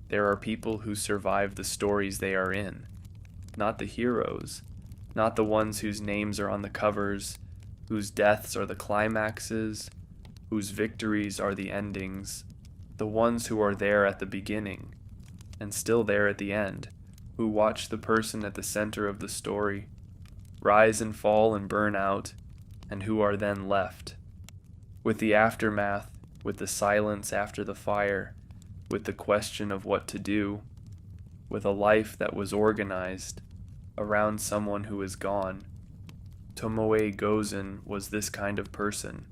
There are people who survive the stories they are in, not the heroes, not the ones whose names are on the covers, whose deaths are the climaxes, whose victories are the endings, the ones who are there at the beginning, and still there at the end, who watch the person at the center of the story rise and fall and burn out, and who are then left with the aftermath, with the silence after the fire, with the question of what to do, with a life that was organized around someone who is gone. Tomoe Gozen was this kind of person.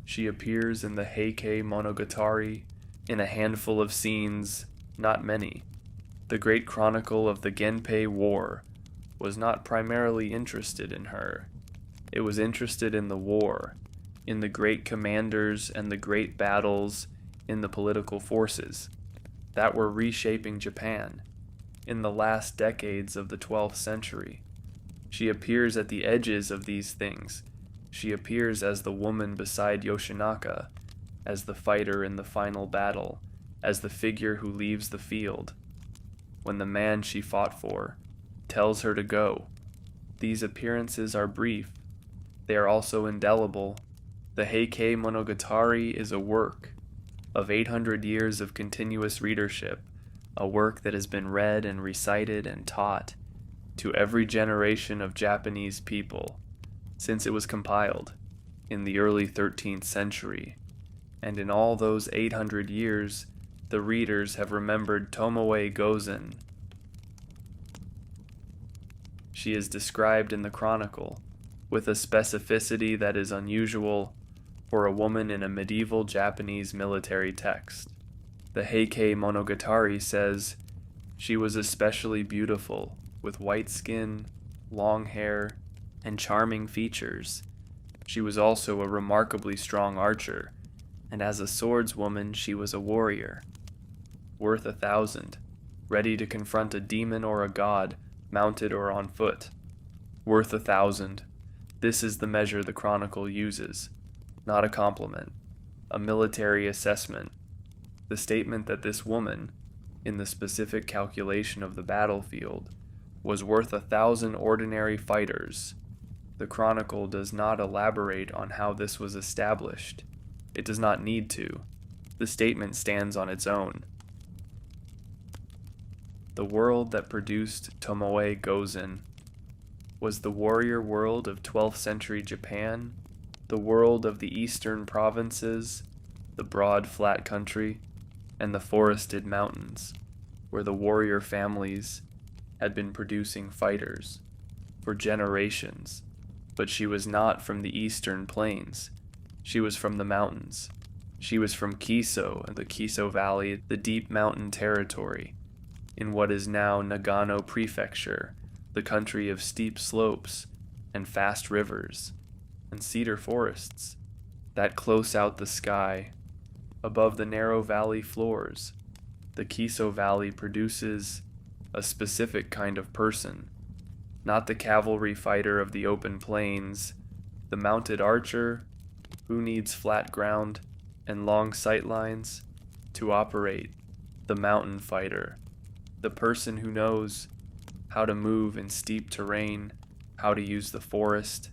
She appears in the Heike Monogatari in a handful of scenes, not many. The great chronicle of the Genpei War was not primarily interested in her. It was interested in the war, in the great commanders and the great battles, in the political forces that were reshaping Japan in the last decades of the 12th century. She appears at the edges of these things. She appears as the woman beside Yoshinaka, as the fighter in the final battle, as the figure who leaves the field when the man she fought for tells her to go. These appearances are brief. They are also indelible. The Heike Monogatari is a work of 800 years of continuous readership, a work that has been read and recited and taught to every generation of Japanese people since it was compiled in the early 13th century. And in all those 800 years, the readers have remembered Tomoe Gozen. She is described in the chronicle with a specificity that is unusual for a woman in a medieval Japanese military text. The Heike Monogatari says, "She was especially beautiful, with white skin, long hair, and charming features. She was also a remarkably strong archer, and as a swordswoman she was a warrior, worth 1,000, ready to confront a demon or a god, mounted or on foot. Worth 1,000. This is the measure the chronicle uses, not a compliment, a military assessment. The statement that this woman, in the specific calculation of the battlefield, was worth 1,000 ordinary fighters. The chronicle does not elaborate on how this was established. It does not need to. The statement stands on its own. The world that produced Tomoe Gozen was the warrior world of 12th century Japan, the world of the eastern provinces, the broad flat country, and the forested mountains, where the warrior families had been producing fighters for generations. But she was not from the eastern plains. She was from the mountains. She was from Kiso and the Kiso Valley, the deep mountain territory, in what is now Nagano Prefecture, the country of steep slopes and fast rivers and cedar forests that close out the sky. Above the narrow valley floors, the Kiso Valley produces a specific kind of person, not the cavalry fighter of the open plains, the mounted archer who needs flat ground and long sight lines to operate, the mountain fighter, the person who knows how to move in steep terrain, how to use the forest,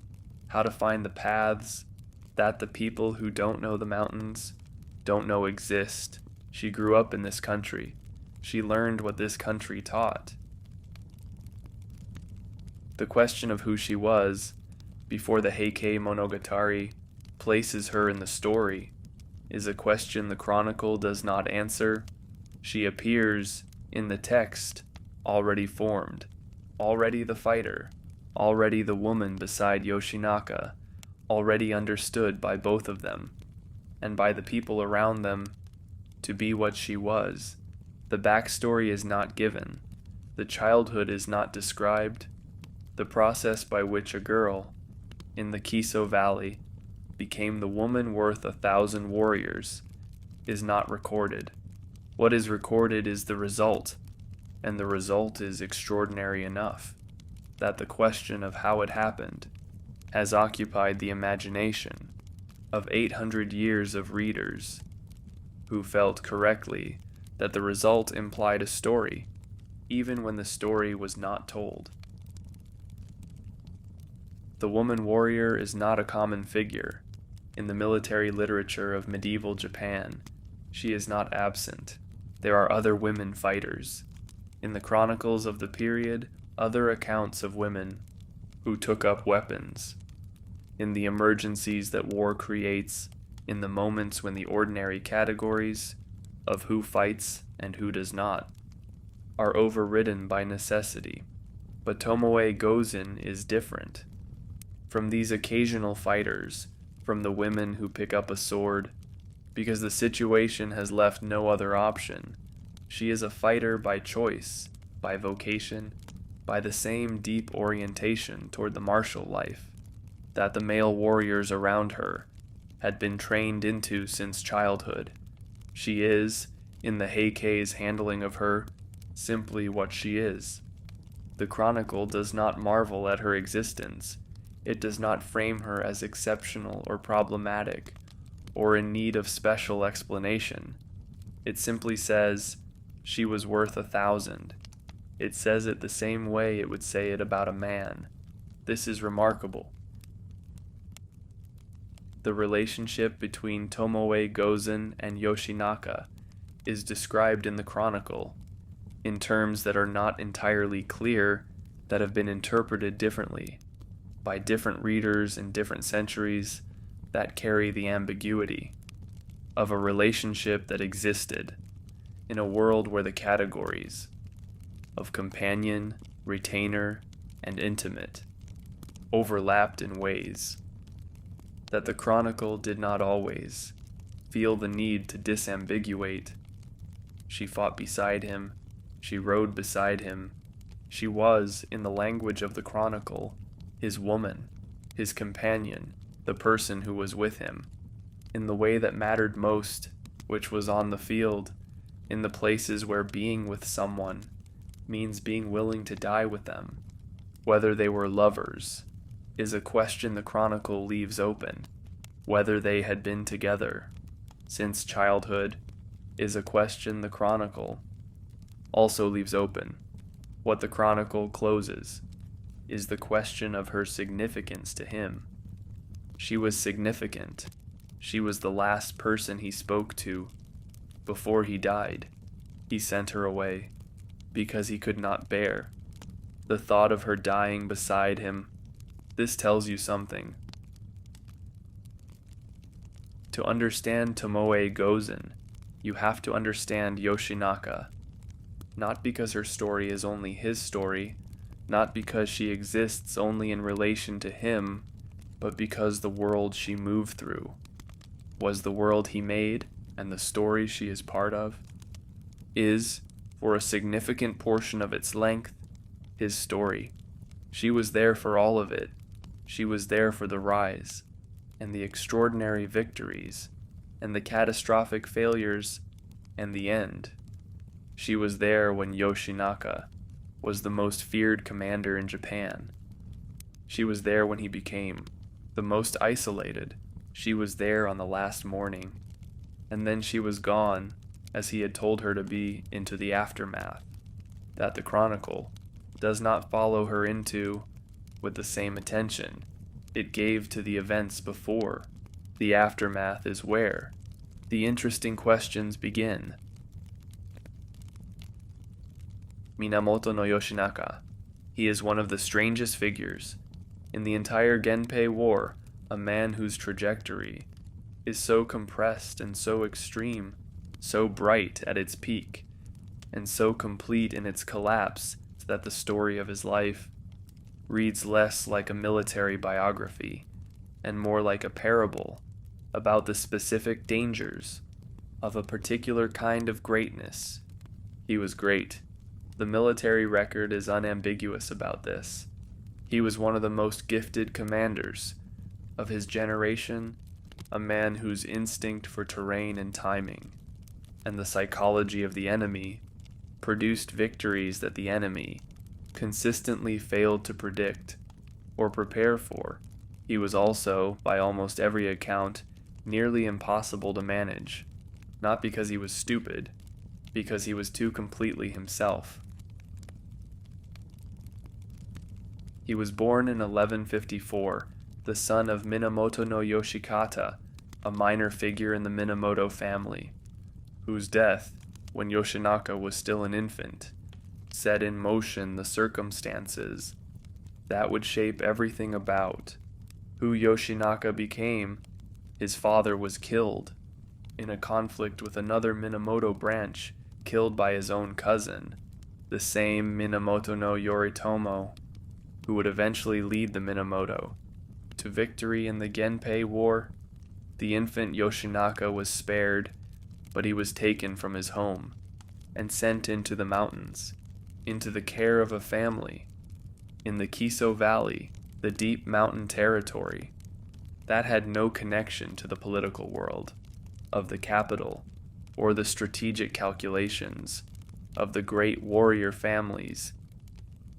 how to find the paths that the people who don't know the mountains don't know exist. She grew up in this country. She learned what this country taught. The question of who she was, before the Heike Monogatari places her in the story, is a question the chronicle does not answer. She appears in the text already formed, already the fighter, already the woman beside Yoshinaka, already understood by both of them, and by the people around them, to be what she was. The backstory is not given. The childhood is not described. The process by which a girl, in the Kiso Valley, became the woman worth 1,000 warriors is not recorded. What is recorded is the result, and the result is extraordinary enough that the question of how it happened has occupied the imagination of 800 years of readers who felt correctly that the result implied a story, even when the story was not told. The woman warrior is not a common figure. In the military literature of medieval Japan, she is not absent. There are other women fighters. In the chronicles of the period, other accounts of women who took up weapons. In the emergencies that war creates, in the moments when the ordinary categories of who fights and who does not are overridden by necessity. But Tomoe Gozen is different. From these occasional fighters, from the women who pick up a sword, because the situation has left no other option, she is a fighter by choice, by vocation, by the same deep orientation toward the martial life that the male warriors around her had been trained into since childhood. She is, in the Heike's handling of her, simply what she is. The chronicle does not marvel at her existence. It does not frame her as exceptional or problematic, or in need of special explanation. It simply says, she was worth 1,000. It says it the same way it would say it about a man. This is remarkable. The relationship between Tomoe Gozen and Yoshinaka is described in the chronicle in terms that are not entirely clear, that have been interpreted differently by different readers in different centuries, that carry the ambiguity of a relationship that existed in a world where the categories of companion, retainer, and intimate overlapped in ways that the chronicle did not always feel the need to disambiguate. She fought beside him, she rode beside him, she was, in the language of the chronicle, his woman, his companion, the person who was with him, in the way that mattered most, which was on the field, in the places where being with someone means being willing to die with them. Whether they were lovers is a question the chronicle leaves open. Whether they had been together since childhood is a question the chronicle also leaves open. What the chronicle closes is the question of her significance to him. She was significant. She was the last person he spoke to before he died. He sent her away because he could not bear the thought of her dying beside him. This tells you something. To understand Tomoe Gozen, you have to understand Yoshinaka, not because her story is only his story, not because she exists only in relation to him, but because the world she moved through was the world he made, and the story she is part of is, for a significant portion of its length, his story. She was there for all of it. She was there for the rise, and the extraordinary victories, and the catastrophic failures, and the end. She was there when Yoshinaka was the most feared commander in Japan. She was there when he became the most isolated. She was there on the last morning, and then she was gone, as he had told her to be, into the aftermath, that the chronicle does not follow her into with the same attention it gave to the events before. The aftermath is where the interesting questions begin. Minamoto no Yoshinaka. He is one of the strangest figures. In the entire Genpei War, a man whose trajectory is so compressed and so extreme, so bright at its peak, and so complete in its collapse that the story of his life reads less like a military biography and more like a parable about the specific dangers of a particular kind of greatness. He was great. The military record is unambiguous about this. He was one of the most gifted commanders of his generation, a man whose instinct for terrain and timing, and the psychology of the enemy, produced victories that the enemy consistently failed to predict or prepare for. He was also, by almost every account, nearly impossible to manage. not because he was stupid, because he was too completely himself. He was born in 1154, the son of Minamoto no Yoshikata, a minor figure in the Minamoto family, whose death, when Yoshinaka was still an infant, set in motion the circumstances that would shape everything about who Yoshinaka became. His father was killed in a conflict with another Minamoto branch, killed by his own cousin, the same Minamoto no Yoritomo, who would eventually lead the Minamoto to victory in the Genpei War. The infant Yoshinaka was spared, but he was taken from his home and sent into the mountains, into the care of a family, in the Kiso Valley, the deep mountain territory that had no connection to the political world of the capital or the strategic calculations of the great warrior families.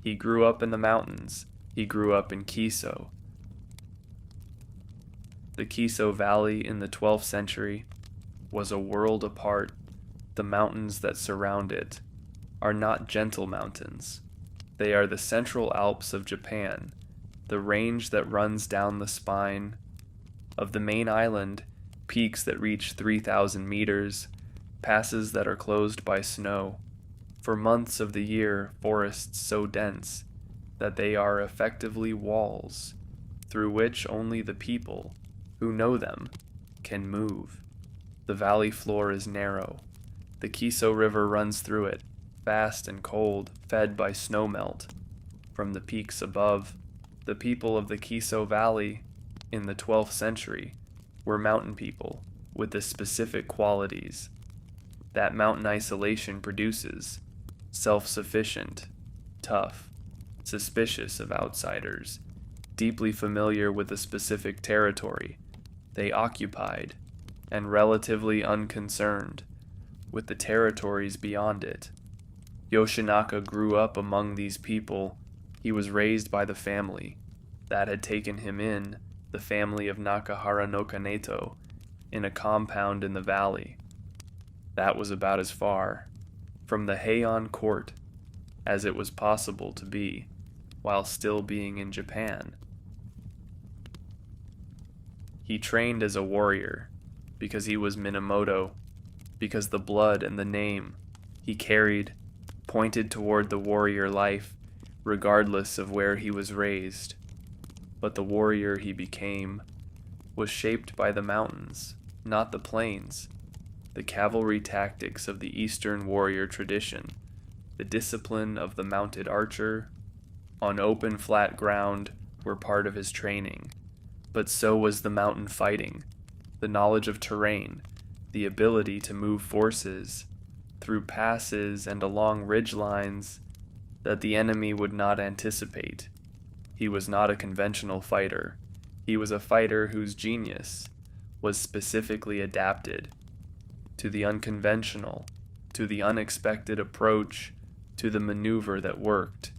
He grew up in the mountains. He grew up in Kiso. The Kiso Valley in the 12th century was a world apart. The mountains that surround it are not gentle mountains. They are the Central Alps of Japan, the range that runs down the spine of the main island, peaks that reach 3,000 meters, passes that are closed by snow. For months of the year, forests so dense that they are effectively walls through which only the people who know them can move. The valley floor is narrow. The Kiso River runs through it, fast and cold, fed by snowmelt. From the peaks above, the people of the Kiso Valley in the 12th century were mountain people with the specific qualities that mountain isolation produces: self-sufficient, tough, suspicious of outsiders, deeply familiar with the specific territory they occupied, and relatively unconcerned with the territories beyond it. Yoshinaka grew up among these people. He was raised by the family that had taken him in, the family of Nakahara no Kaneto, in a compound in the valley. That was about as far from the Heian court as it was possible to be while still being in Japan. He trained as a warrior because he was Minamoto, because the blood and the name he carried pointed toward the warrior life, regardless of where he was raised. But the warrior he became was shaped by the mountains, not the plains, the cavalry tactics of the Eastern warrior tradition, the discipline of the mounted archer on open flat ground were part of his training. But so was the mountain fighting, the knowledge of terrain, the ability to move forces through passes and along ridge lines that the enemy would not anticipate. He was not a conventional fighter. He was a fighter whose genius was specifically adapted to the unconventional, to the unexpected approach, to the maneuver that worked,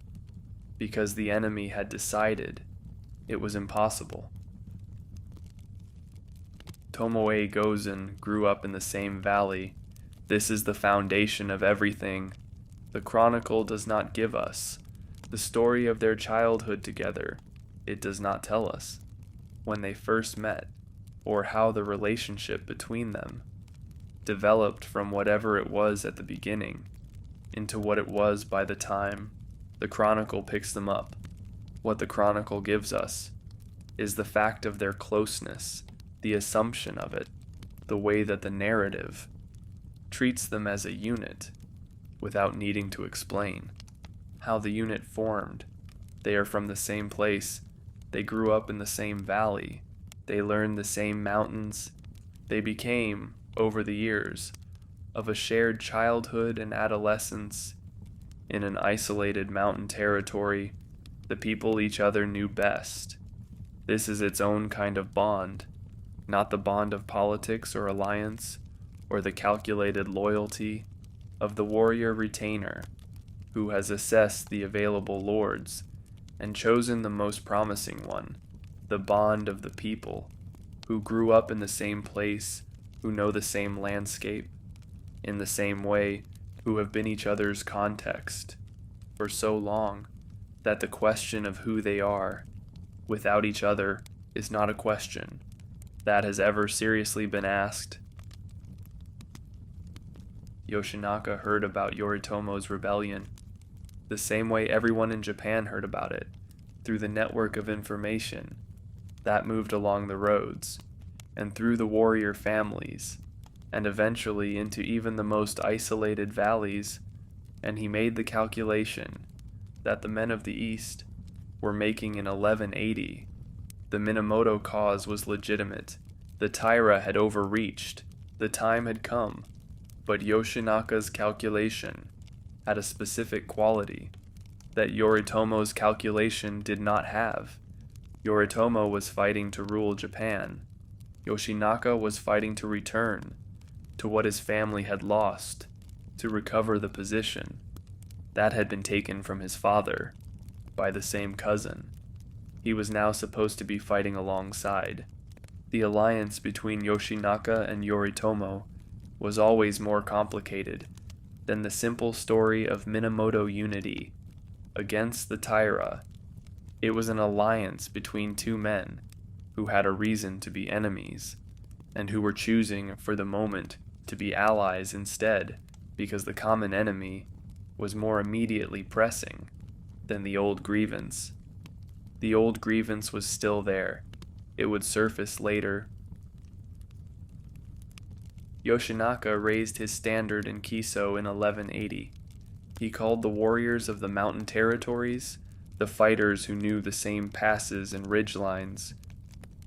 because the enemy had decided it was impossible. Tomoe Gozen grew up in the same valley. This is the foundation of everything. The chronicle does not give us the story of their childhood together. It does not tell us when they first met or how the relationship between them developed from whatever it was at the beginning into what it was by the time the chronicle picks them up. What the chronicle gives us is the fact of their closeness, the assumption of it, the way that the narrative treats them as a unit without needing to explain how the unit formed. They are from the same place. They grew up in the same valley. They learned the same mountains. They became, over the years, of a shared childhood and adolescence in an isolated mountain territory, the people each other knew best. This is its own kind of bond, not the bond of politics or alliance, or the calculated loyalty of the warrior retainer who has assessed the available lords and chosen the most promising one, the bond of the people who grew up in the same place, who know the same landscape, in the same way, who have been each other's context for so long that the question of who they are without each other is not a question that has ever seriously been asked. Yoshinaka heard about Yoritomo's rebellion the same way everyone in Japan heard about it, through the network of information that moved along the roads, and through the warrior families, and eventually into even the most isolated valleys, and he made the calculation that the men of the East were making in 1180. The Minamoto cause was legitimate. The Taira had overreached. The time had come. But Yoshinaka's calculation had a specific quality that Yoritomo's calculation did not have. Yoritomo was fighting to rule Japan. Yoshinaka was fighting to return to what his family had lost, to recover the position that had been taken from his father by the same cousin. He was now supposed to be fighting alongside. The alliance between Yoshinaka and Yoritomo was always more complicated than the simple story of Minamoto unity against the Taira. It was an alliance between two men who had a reason to be enemies, and who were choosing for the moment to be allies instead, because the common enemy was more immediately pressing than the old grievance. The old grievance was still there. It would surface later. Yoshinaka raised his standard in Kiso in 1180. He called the warriors of the mountain territories the fighters who knew the same passes and ridgelines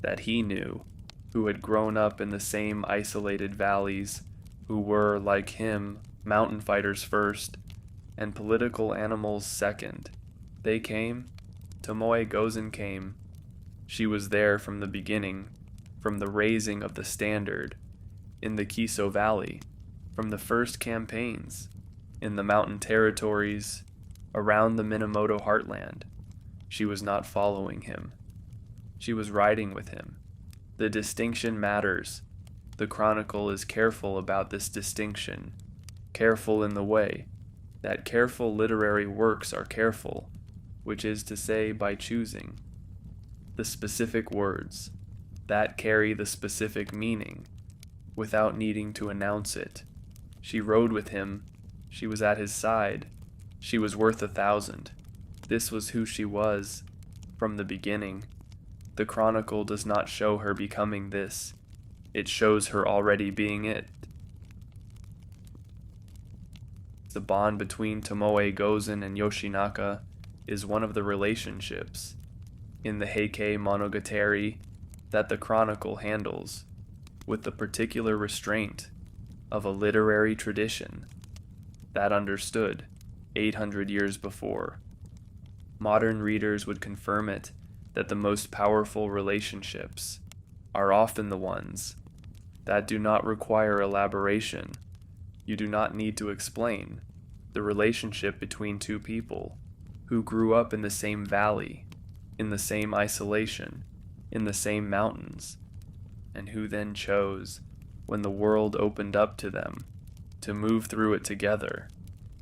that he knew, who had grown up in the same isolated valleys, who were, like him, mountain fighters first, and political animals second. They came. Tomoe Gozen came. She was there from the beginning, from the raising of the standard, in the Kiso Valley, from the first campaigns, in the mountain territories, around the Minamoto heartland. She was not following him. She was riding with him. The distinction matters. The Chronicle is careful about this distinction, careful in the way that careful literary works are careful, which is to say by choosing the specific words that carry the specific meaning without needing to announce it. She rode with him. She was at his side. She was worth 1,000. This was who she was from the beginning. The Chronicle does not show her becoming this. It shows her already being it. The bond between Tomoe Gozen and Yoshinaka is one of the relationships in the Heike Monogatari that the Chronicle handles with the particular restraint of a literary tradition that understood 800 years before. Modern readers would confirm it that the most powerful relationships are often the ones that do not require elaboration. You do not need to explain the relationship between two people who grew up in the same valley, in the same isolation, in the same mountains, and who then chose, when the world opened up to them, to move through it together.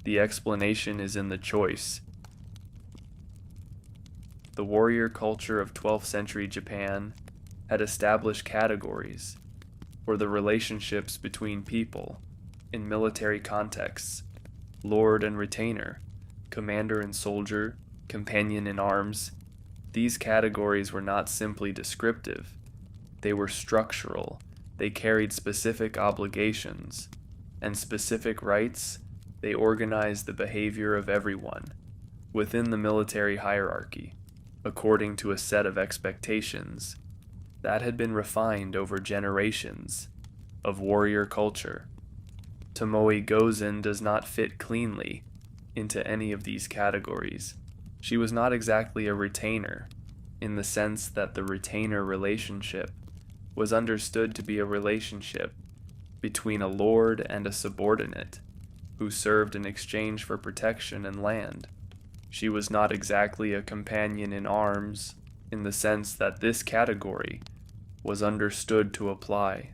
The explanation is in the choice. The warrior culture of 12th century Japan had established categories for the relationships between people in military contexts: lord and retainer, commander and soldier, companion in arms. These categories were not simply descriptive. They were structural. They carried specific obligations and specific rights. They organized the behavior of everyone within the military hierarchy, according to a set of expectations that had been refined over generations of warrior culture. Tomoe Gozen does not fit cleanly into any of these categories. She was not exactly a retainer, in the sense that the retainer relationship was understood to be a relationship between a lord and a subordinate who served in exchange for protection and land. She was not exactly a companion in arms, in the sense that this category was understood to apply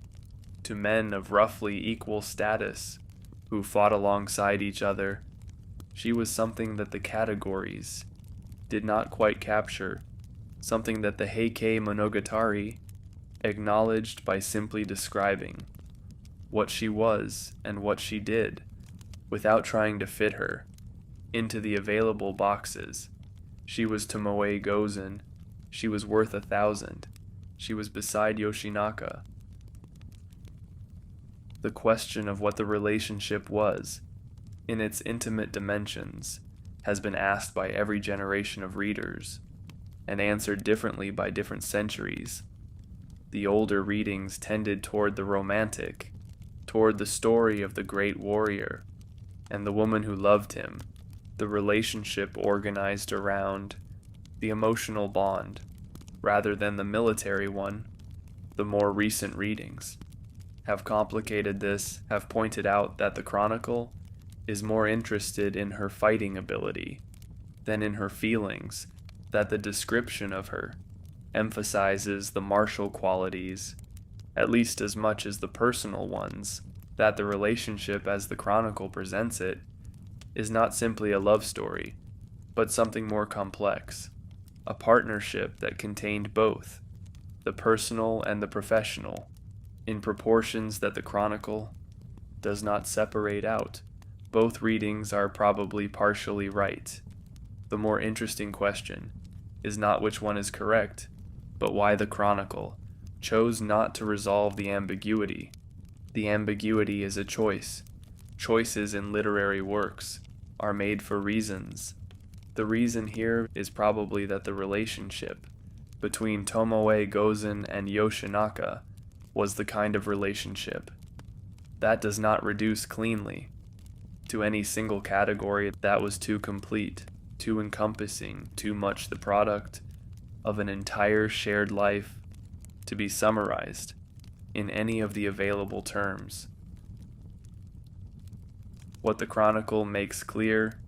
to men of roughly equal status who fought alongside each other. She was something that the categories did not quite capture, something that the Heike Monogatari acknowledged by simply describing what she was and what she did, without trying to fit her into the available boxes. She was Tomoe Gozen. She was worth 1,000. She was beside Yoshinaka. The question of what the relationship was, in its intimate dimensions, has been asked by every generation of readers, and answered differently by different centuries. The older readings tended toward the romantic, toward the story of the great warrior, and the woman who loved him, the relationship organized around the emotional bond, rather than the military one. The more recent readings have complicated this, have pointed out that the chronicle is more interested in her fighting ability than in her feelings, that the description of her emphasizes the martial qualities at least as much as the personal ones, that the relationship as the chronicle presents it is not simply a love story, but something more complex, a partnership that contained both the personal and the professional, in proportions that the chronicle does not separate out. Both readings are probably partially right. The more interesting question is not which one is correct, but why the chronicle chose not to resolve the ambiguity. The ambiguity is a choice. Choices in literary works are made for reasons. The reason here is probably that the relationship between Tomoe Gozen and Yoshinaka was the kind of relationship that does not reduce cleanly to any single category that was too complete, too encompassing, too much the product of an entire shared life to be summarized in any of the available terms. What the chronicle makes clear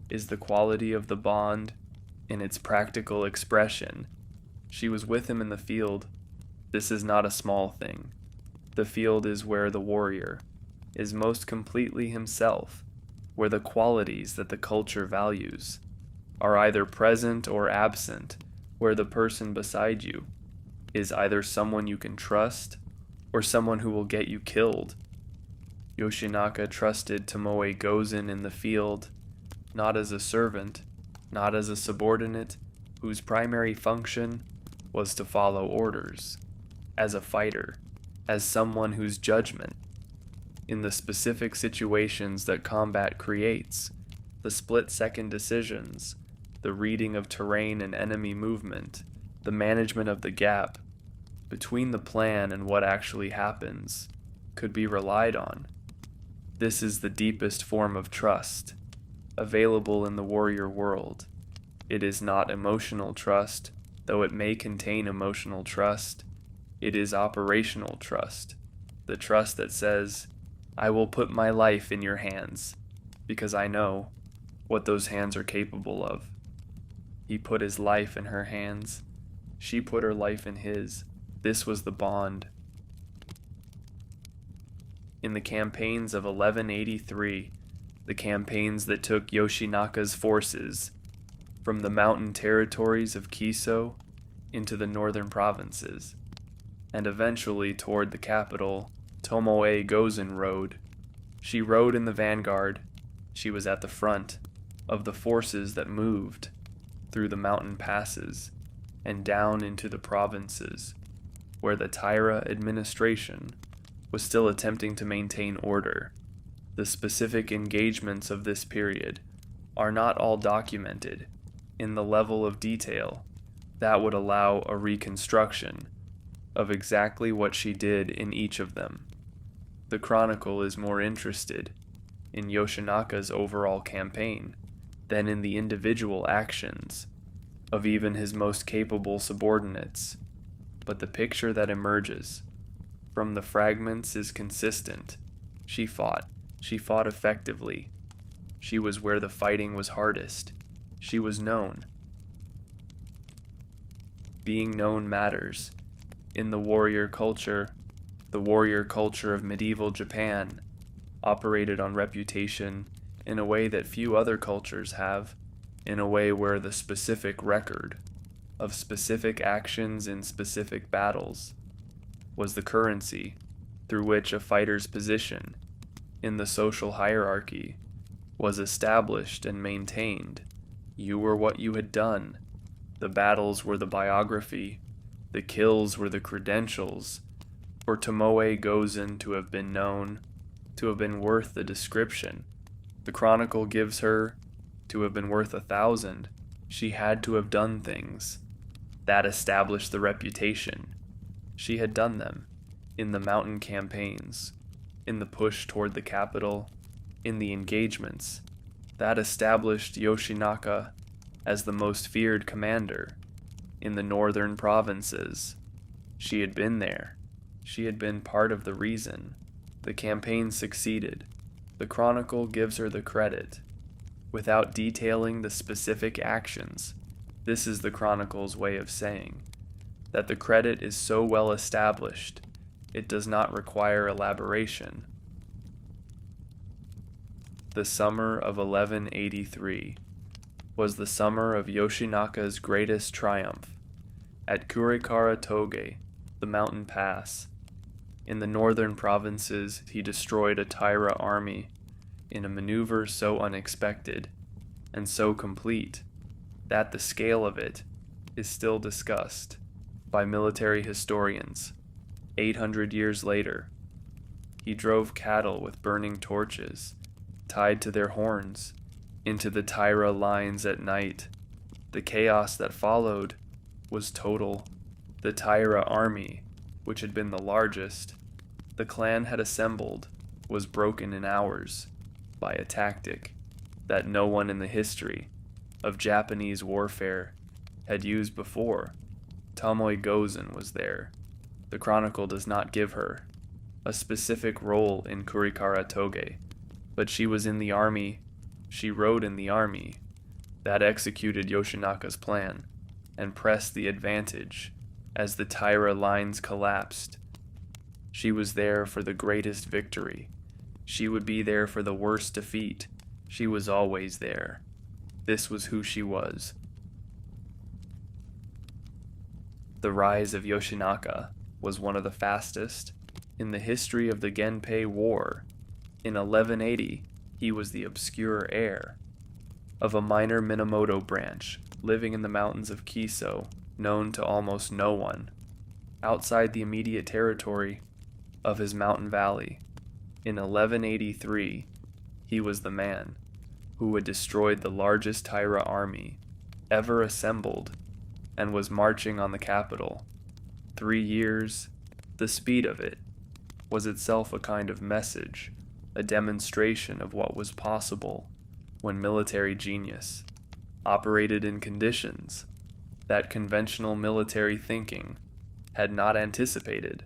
is the quality of the bond in its practical expression. She was with him in the field. This is not a small thing. The field is where the warrior is most completely himself, where the qualities that the culture values are either present or absent, where the person beside you is either someone you can trust or someone who will get you killed. Yoshinaka trusted Tomoe Gozen in the field, not as a servant, not as a subordinate whose primary function was to follow orders, as a fighter, as someone whose judgment, in the specific situations that combat creates, the split-second decisions, the reading of terrain and enemy movement, the management of the gap between the plan and what actually happens, could be relied on. This is the deepest form of trust available in the warrior world. It is not emotional trust, though it may contain emotional trust. It is operational trust, the trust that says, I will put my life in your hands, because I know what those hands are capable of. He put his life in her hands. She put her life in his. This was the bond. In the campaigns of 1183, the campaigns that took Yoshinaka's forces from the mountain territories of Kiso into the northern provinces, and eventually toward the capital, Tomoe Gozen rode. She rode in the vanguard. She was at the front of the forces that moved through the mountain passes and down into the provinces, where the Taira administration was still attempting to maintain order. The specific engagements of this period are not all documented in the level of detail that would allow a reconstruction of exactly what she did in each of them. The chronicle is more interested in Yoshinaka's overall campaign than in the individual actions of even his most capable subordinates, but the picture that emerges from the fragments is consistent. She fought effectively. She was where the fighting was hardest. She was known. Being known matters. In the warrior culture of medieval Japan, operated on reputation in a way that few other cultures have, in a way where the specific record of specific actions in specific battles was the currency through which a fighter's position in the social hierarchy was established and maintained. You were what you had done. The battles were the biography. The kills were the credentials. For Tomoe Gozen to have been known, to have been worth the description the chronicle gives her, to have been worth 1,000, she had to have done things. That established the reputation. She had done them in the mountain campaigns, in the push toward the capital, in the engagements. That established Yoshinaka as the most feared commander in the northern provinces. She had been there. She had been part of the reason. The campaign succeeded. The chronicle gives her the credit. Without detailing the specific actions, this is the chronicle's way of saying that the credit is so well established, it does not require elaboration. The summer of 1183 was the summer of Yoshinaka's greatest triumph. At Kurikara Toge, the mountain pass, in the northern provinces, he destroyed a Taira army in a maneuver so unexpected and so complete that the scale of it is still discussed by military historians. 800 years later, he drove cattle with burning torches tied to their horns into the Taira lines at night. The chaos that followed was total. The Taira army, which had been the largest the clan had assembled, was broken in hours by a tactic that no one in the history of Japanese warfare had used before. Tomoe Gozen was there. The chronicle does not give her a specific role in Kurikara Toge, but she was in the army. She rode in the army that executed Yoshinaka's plan and pressed the advantage as the Taira lines collapsed. She was there for the greatest victory. She would be there for the worst defeat. She was always there. This was who she was. The rise of Yoshinaka was one of the fastest in the history of the Genpei War. In 1180, he was the obscure heir of a minor Minamoto branch living in the mountains of Kiso, known to almost no one, outside the immediate territory of his mountain valley. In 1183, he was the man who had destroyed the largest Taira army ever assembled and was marching on the capital. 3 years, the speed of it, was itself a kind of message, a demonstration of what was possible when military genius operated in conditions that conventional military thinking had not anticipated.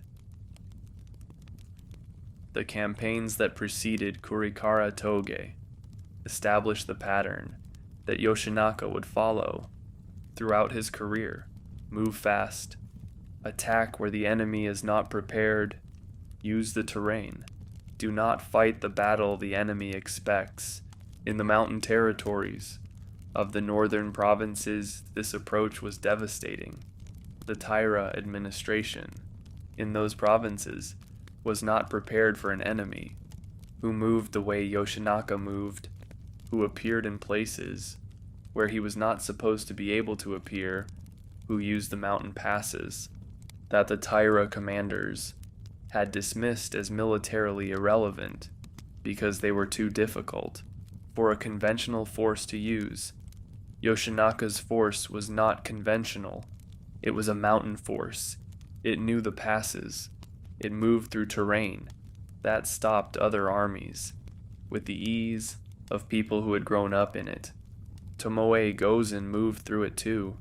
The campaigns that preceded Kurikara Toge established the pattern that Yoshinaka would follow throughout his career. Move fast, attack where the enemy is not prepared, use the terrain. Do not fight the battle the enemy expects. In the mountain territories of the northern provinces, this approach was devastating. The Taira administration in those provinces was not prepared for an enemy who moved the way Yoshinaka moved, who appeared in places where he was not supposed to be able to appear, who used the mountain passes that the Taira commanders had dismissed as militarily irrelevant because they were too difficult for a conventional force to use. Yoshinaka's force was not conventional. It was a mountain force. It knew the passes. It moved through terrain that stopped other armies with the ease of people who had grown up in it. Tomoe Gozen moved through it too.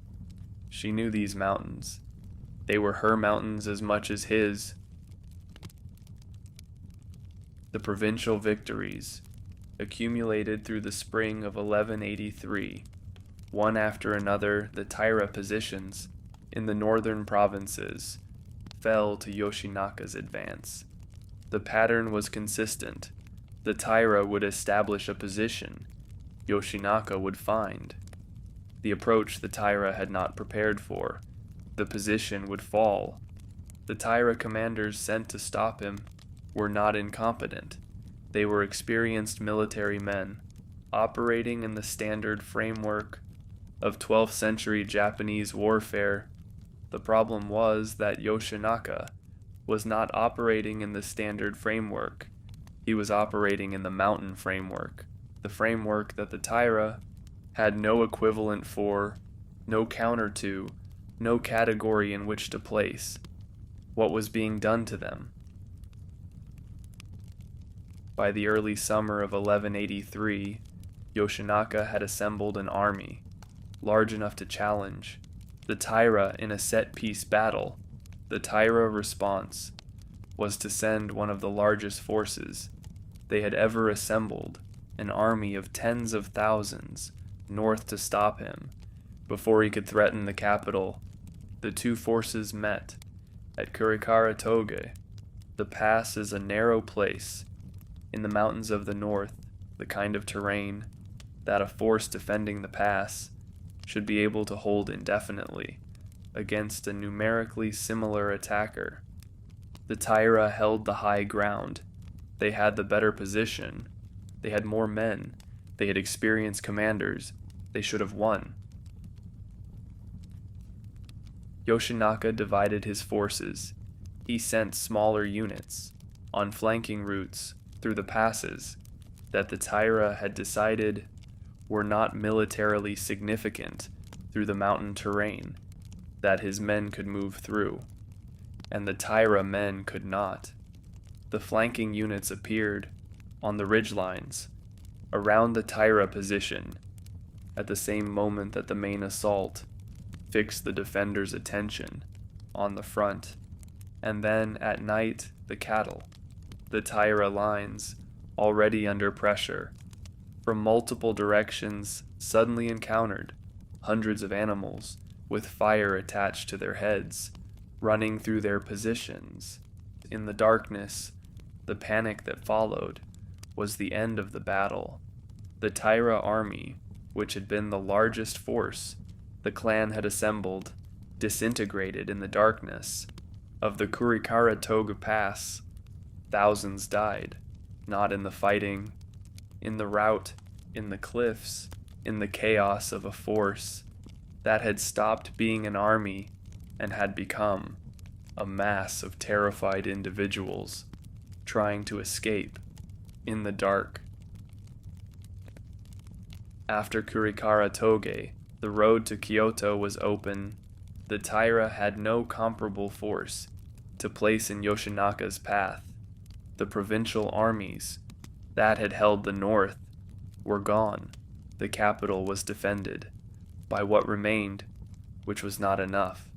She knew these mountains. They were her mountains as much as his. The provincial victories accumulated through the spring of 1183. One after another, the Taira positions in the northern provinces fell to Yoshinaka's advance. The pattern was consistent. The Taira would establish a position. Yoshinaka would find. The approach the Taira had not prepared for. The position would fall. The Taira commanders sent to stop him were not incompetent. They were experienced military men, operating in the standard framework of 12th century Japanese warfare. The problem was that Yoshinaka was not operating in the standard framework. He was operating in the mountain framework, the framework that the Taira had no equivalent for, no counter to, no category in which to place. What was being done to them? By the early summer of 1183, Yoshinaka had assembled an army, large enough to challenge the Taira in a set-piece battle. The Taira response was to send one of the largest forces they had ever assembled, an army of tens of thousands, north to stop him. Before he could threaten the capital, the two forces met at Kurikara-toge. The pass is a narrow place in the mountains of the north, the kind of terrain that a force defending the pass should be able to hold indefinitely against a numerically similar attacker. The Taira held the high ground. They had the better position. They had more men. They had experienced commanders. They should have won. Yoshinaka divided his forces. He sent smaller units on flanking routes through the passes that the Taira had decided were not militarily significant through the mountain terrain that his men could move through, and the Taira men could not. The flanking units appeared on the ridgelines around the Taira position at the same moment that the main assault fixed the defenders' attention on the front, and then at night the cattle, the Taira lines, already under pressure from multiple directions, suddenly encountered hundreds of animals with fire attached to their heads, running through their positions. In the darkness, the panic that followed was the end of the battle. The Taira army, which had been the largest force the clan had assembled, disintegrated in the darkness of the Kurikara-toge Pass. Thousands died, not in the fighting, in the rout, in the cliffs, in the chaos of a force that had stopped being an army and had become a mass of terrified individuals trying to escape in the dark. After Kurikara-toge, the road to Kyoto was open. The Taira had no comparable force to place in Yoshinaka's path. The provincial armies that had held the north were gone. The capital was defended by what remained, which was not enough.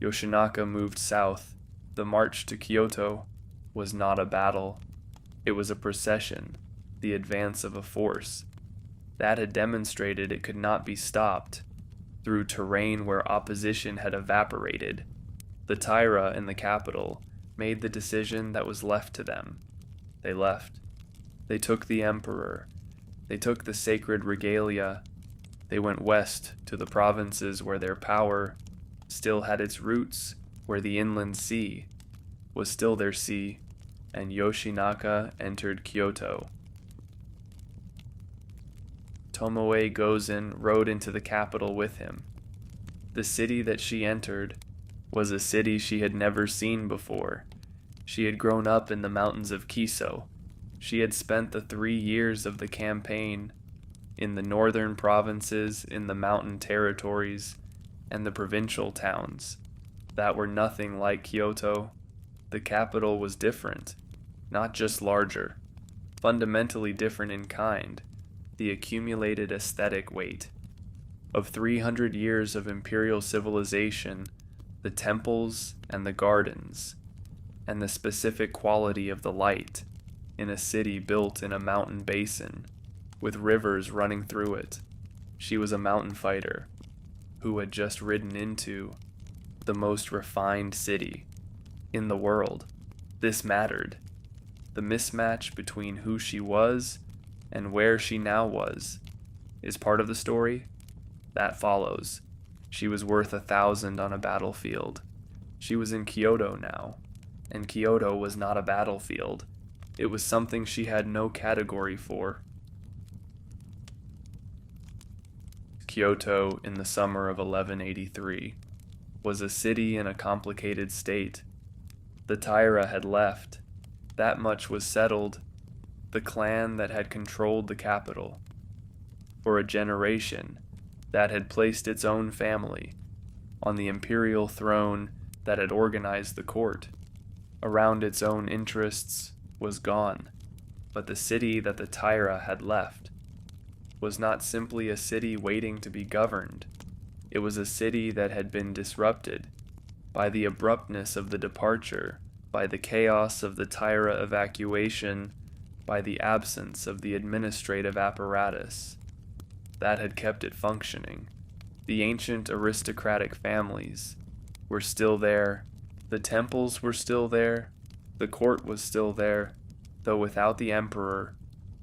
Yoshinaka moved south. The march to Kyoto was not a battle. It was a procession, the advance of a force that had demonstrated it could not be stopped through terrain where opposition had evaporated. The Taira in the capital made the decision that was left to them. They left. They took the emperor. They took the sacred regalia. They went west to the provinces where their power still had its roots, where the inland sea was still their sea, and Yoshinaka entered Kyoto. Tomoe Gozen rode into the capital with him. The city that she entered was a city she had never seen before. She had grown up in the mountains of Kiso. She had spent the 3 years of the campaign in the northern provinces, in the mountain territories, and the provincial towns that were nothing like Kyoto. The capital was different, not just larger, fundamentally different in kind. The accumulated aesthetic weight of 300 years of imperial civilization, the temples and the gardens, and the specific quality of the light in a city built in a mountain basin with rivers running through it. She was a mountain fighter who had just ridden into the most refined city in the world. This mattered. the mismatch between who she was and where she now was, is part of the story. That follows. She was worth 1,000 on a battlefield. She was in Kyoto now, and Kyoto was not a battlefield. It was something she had no category for. Kyoto in the summer of 1183 was a city in a complicated state. The Taira had left. That much was settled. The clan that had controlled the capital for a generation, that had placed its own family on the imperial throne, that had organized the court around its own interests, was gone. But the city that the Taira had left was not simply a city waiting to be governed. It was a city that had been disrupted by the abruptness of the departure, by the chaos of the Taira evacuation, by the absence of the administrative apparatus that had kept it functioning. The ancient aristocratic families were still there, the temples were still there, the court was still there, though without the emperor,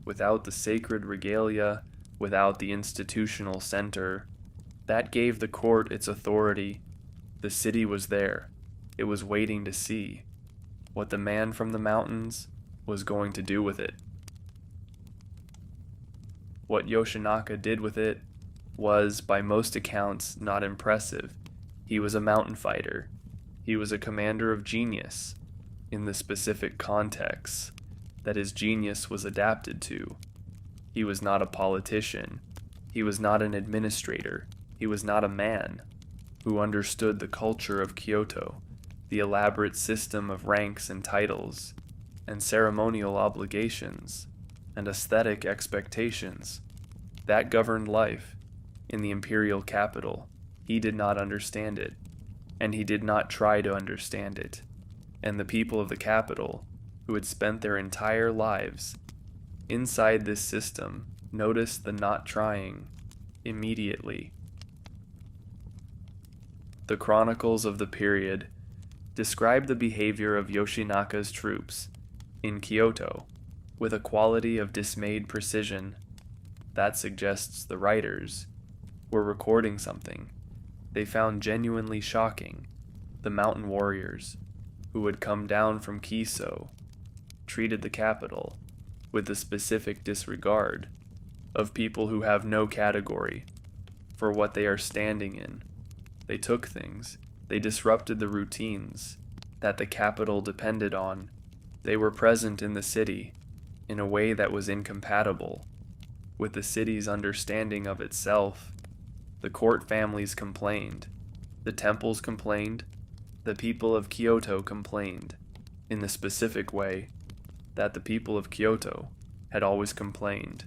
without the sacred regalia, without the institutional center. That gave the court its authority. The city was there. It was waiting to see what the man from the mountains was going to do with it. What Yoshinaka did with it was, by most accounts, not impressive. He was a mountain fighter. He was a commander of genius in the specific context that his genius was adapted to. He was not a politician. He was not an administrator. He was not a man who understood the culture of Kyoto, the elaborate system of ranks and titles, and ceremonial obligations, and aesthetic expectations that governed life in the imperial capital. He did not understand it, and he did not try to understand it. And the people of the capital, who had spent their entire lives inside this system, noticed the not trying immediately. The chronicles of the period describe the behavior of Yoshinaka's troops in Kyoto with a quality of dismayed precision that suggests the writers were recording something they found genuinely shocking. The mountain warriors who had come down from Kiso treated the capital with the specific disregard of people who have no category for what they are standing in. They took things, they disrupted the routines that the capital depended on. They were present in the city in a way that was incompatible with the city's understanding of itself. The court families complained, the temples complained, the people of Kyoto complained in the specific way that the people of Kyoto had always complained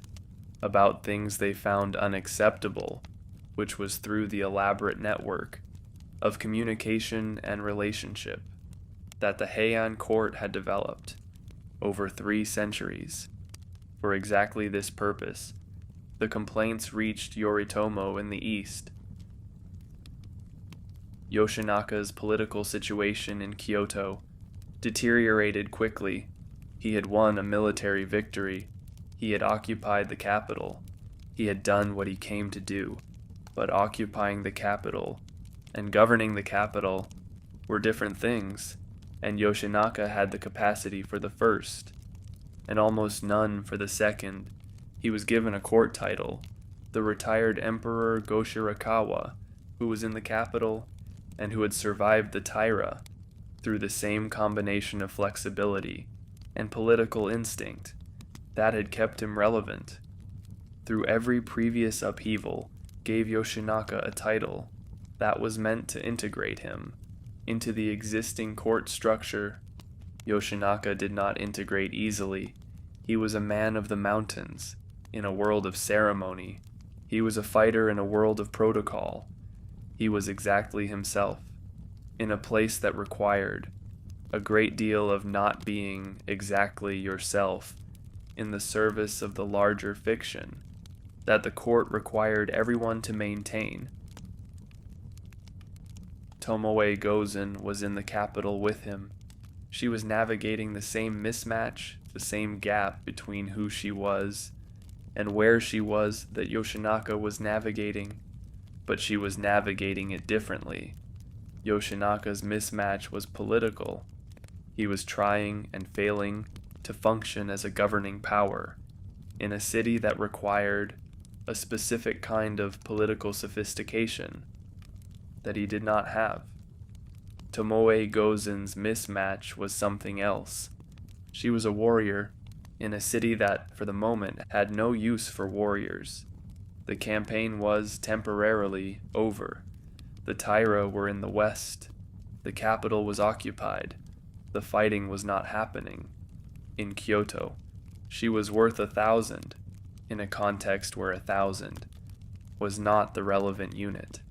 about things they found unacceptable, which was through the elaborate network of communication and relationship that the Heian court had developed over 3 centuries. For exactly this purpose, the complaints reached Yoritomo in the east. Yoshinaka's political situation in Kyoto deteriorated quickly. He had won a military victory. He had occupied the capital. He had done what he came to do. But occupying the capital and governing the capital were different things, and Yoshinaka had the capacity for the first, and almost none for the second. He was given a court title, the retired Emperor Goshirakawa, who was in the capital and who had survived the Taira through the same combination of flexibility and political instinct that had kept him relevant. Through every previous upheaval, gave Yoshinaka a title that was meant to integrate him into the existing court structure. Yoshinaka did not integrate easily. He was a man of the mountains in a world of ceremony. He was a fighter in a world of protocol. He was exactly himself in a place that required a great deal of not being exactly yourself in the service of the larger fiction that the court required everyone to maintain. Tomoe Gozen was in the capital with him. She was navigating the same mismatch the same gap between who she was and where she was that Yoshinaka was navigating, but she was navigating it differently. Yoshinaka's mismatch was political. He was trying and failing to function as a governing power in a city that required a specific kind of political sophistication that he did not have. Tomoe Gozen's mismatch was something else. She was a warrior in a city that, for the moment, had no use for warriors. The campaign was temporarily over. The Taira were in the west. The capital was occupied. The fighting was not happening. In Kyoto, she was worth 1,000, in a context where 1,000 was not the relevant unit.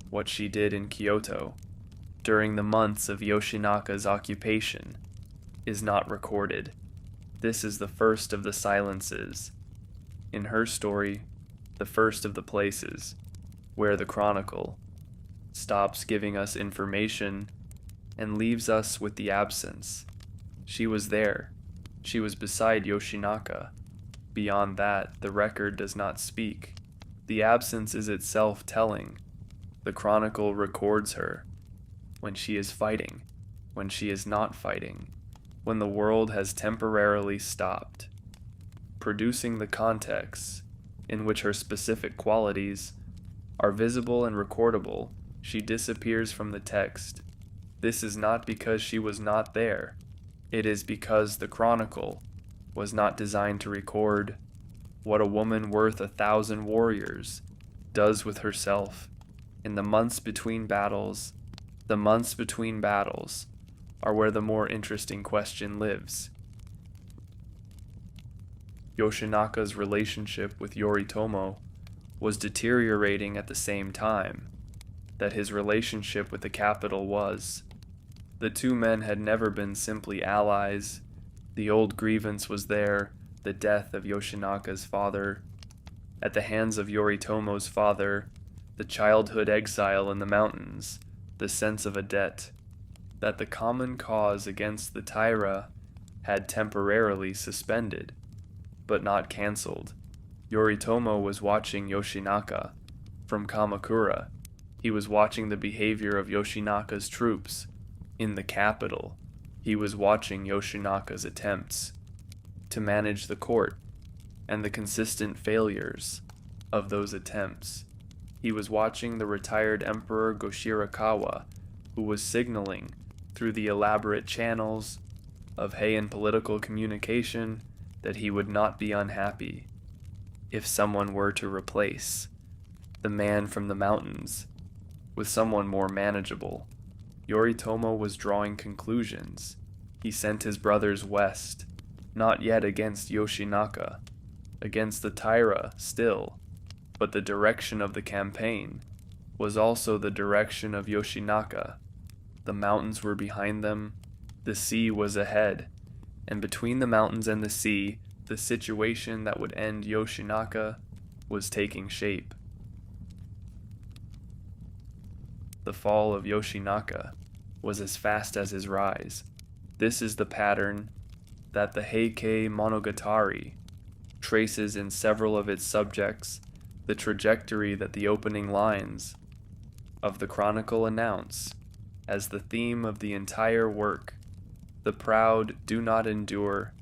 What she did in Kyoto during the months of Yoshinaka's occupation is not recorded. This is the first of the silences. In her story, the first of the places where the chronicle stops giving us information and leaves us with the absence. She was there. She was beside Yoshinaka. Beyond that, the record does not speak. The absence is itself telling. The chronicle records her when she is fighting, when she is not fighting, when the world has temporarily stopped, producing the context in which her specific qualities are visible and recordable. She disappears from the text. This is not because she was not there. It is because the chronicle was not designed to record what a woman worth 1,000 warriors does with herself in the months between battles. The months between battles are where the more interesting question lives. Yoshinaka's relationship with Yoritomo was deteriorating at the same time that his relationship with the capital was. The two men had never been simply allies. The old grievance was there, the death of Yoshinaka's father. At the hands of Yoritomo's father, the childhood exile in the mountains, the sense of a debt, that the common cause against the Taira had temporarily suspended, but not cancelled. Yoritomo was watching Yoshinaka from Kamakura. He was watching the behavior of Yoshinaka's troops in the capital. He was watching Yoshinaka's attempts to manage the court and the consistent failures of those attempts. He was watching the retired Emperor Goshirakawa, who was signaling through the elaborate channels of Heian political communication that he would not be unhappy if someone were to replace the man from the mountains with someone more manageable. Yoritomo was drawing conclusions. He sent his brothers west, not yet against Yoshinaka, against the Taira still, but the direction of the campaign was also the direction of Yoshinaka. The mountains were behind them, the sea was ahead, and between the mountains and the sea, the situation that would end Yoshinaka was taking shape. The fall of Yoshinaka was as fast as his rise. This is the pattern that the Heike Monogatari traces in several of its subjects, the trajectory that the opening lines of the chronicle announce as the theme of the entire work. The proud do not endure.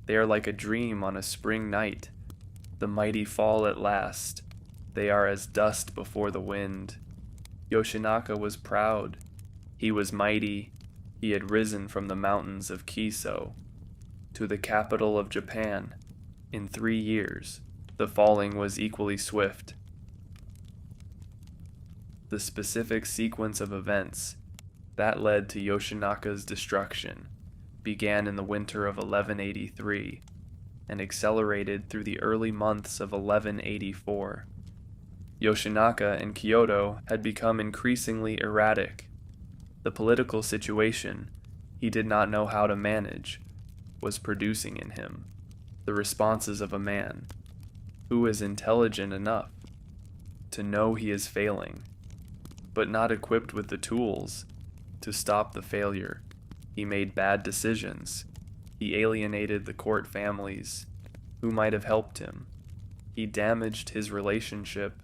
They are like a dream on a spring night. The mighty fall at last. They are as dust before the wind. Yoshinaka was proud. He was mighty. He had risen from the mountains of Kiso to the capital of Japan in 3 years. The falling was equally swift. The specific sequence of events that led to Yoshinaka's destruction began in the winter of 1183 and accelerated through the early months of 1184. Yoshinaka and Kyoto had become increasingly erratic. The political situation he did not know how to manage was producing in him the responses of a man who is intelligent enough to know he is failing, but not equipped with the tools to stop the failure. He made bad decisions. He alienated the court families who might have helped him. He damaged his relationship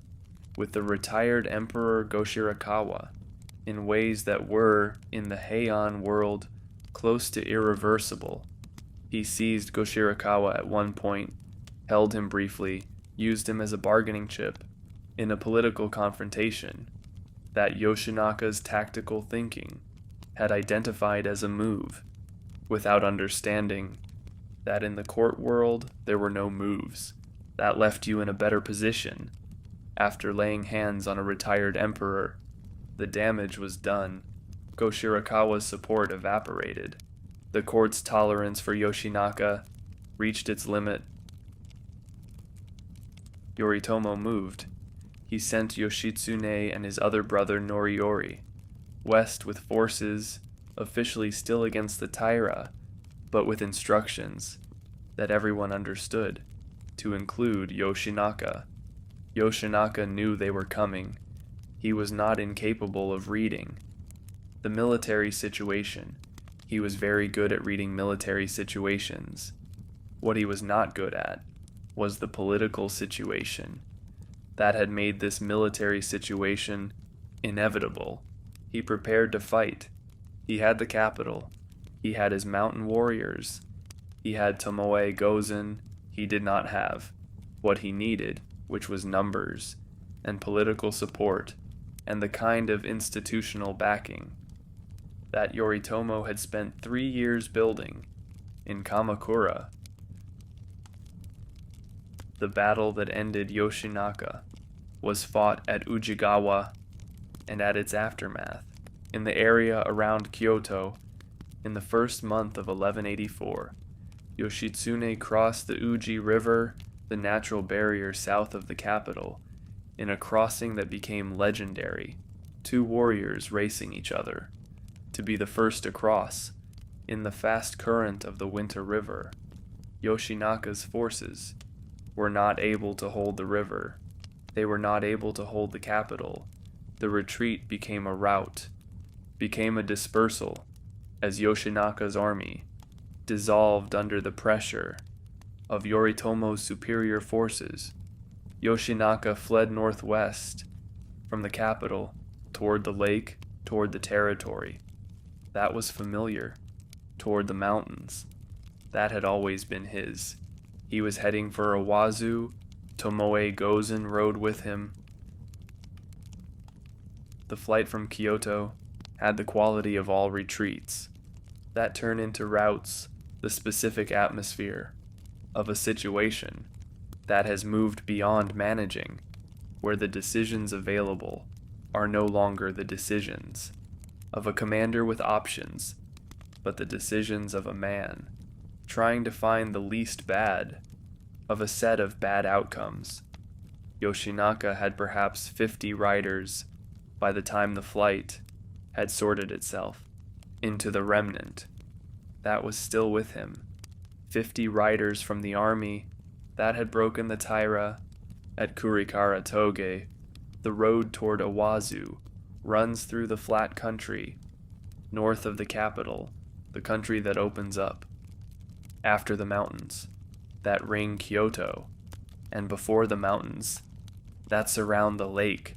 with the retired Emperor Goshirakawa in ways that were, in the Heian world, close to irreversible. He seized Goshirakawa at one point, held him briefly, used him as a bargaining chip in a political confrontation that Yoshinaka's tactical thinking had identified as a move, without understanding that in the court world there were no moves. That left you in a better position. After laying hands on a retired emperor, the damage was done. Goshirakawa's support evaporated. The court's tolerance for Yoshinaka reached its limit. Yoritomo moved. He sent Yoshitsune and his other brother Noriyori west with forces officially still against the Taira, but with instructions that everyone understood, to include Yoshinaka. Yoshinaka knew they were coming. He was not incapable of reading the military situation. He was very good at reading military situations. What he was not good at was the political situation that had made this military situation inevitable. He prepared to fight. He had the capital. He had his mountain warriors. He had Tomoe Gozen. He did not have what he needed, which was numbers and political support and the kind of institutional backing that Yoritomo had spent 3 years building in Kamakura. The battle that ended Yoshinaka was fought at Ujigawa and at its aftermath in the area around Kyoto in the first month of 1184. Yoshitsune crossed the Uji River, the natural barrier south of the capital, in a crossing that became legendary, 2 warriors racing each other to be the first to cross in the fast current of the winter river. Yoshinaka's forces were not able to hold the river. They were not able to hold the capital. The retreat became a rout, became a dispersal, as Yoshinaka's army dissolved under the pressure of Yoritomo's superior forces. Yoshinaka fled northwest from the capital, toward the lake, toward the territory. That was familiar, toward the mountains. That had always been his. He was heading for Awazu. Tomoe Gozen rode with him. The flight from Kyoto had the quality of all retreats that turn into routes, the specific atmosphere of a situation that has moved beyond managing, where the decisions available are no longer the decisions of a commander with options, but the decisions of a man trying to find the least bad of a set of bad outcomes. Yoshinaka had perhaps 50 riders by the time the flight had sorted itself into the remnant that was still with him. 50 riders from the army that had broken the Taira at Kurikara Toge. The road toward Awazu runs through the flat country north of the capital, the country that opens up after the mountains that ring Kyoto, and before the mountains that surround the lake.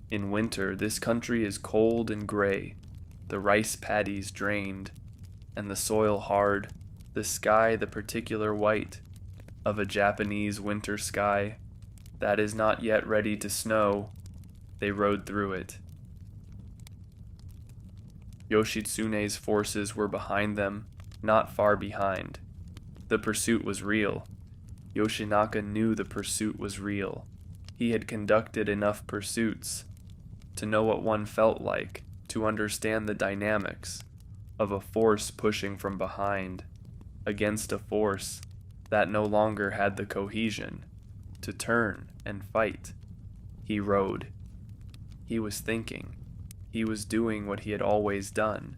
In winter, this country is cold and gray, the rice paddies drained, and the soil hard, the sky the particular white of a Japanese winter sky that is not yet ready to snow. They rode through it. Yoshitsune's forces were behind them, not far behind. The pursuit was real. Yoshinaka knew the pursuit was real. He had conducted enough pursuits to know what one felt like, to understand the dynamics of a force pushing from behind against a force that no longer had the cohesion to turn and fight. He rode. He was thinking. He was doing what he had always done,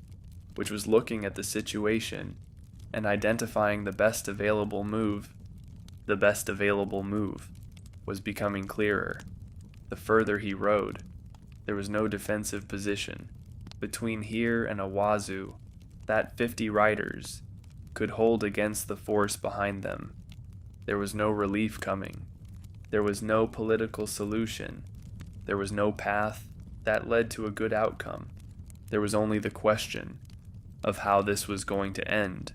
which was looking at the situation and identifying the best available move. The best available move was becoming clearer. The further he rode, there was no defensive position. Between here and Awazu, that 50 riders could hold against the force behind them. There was no relief coming. There was no political solution. There was no path that led to a good outcome. There was only the question of how this was going to end,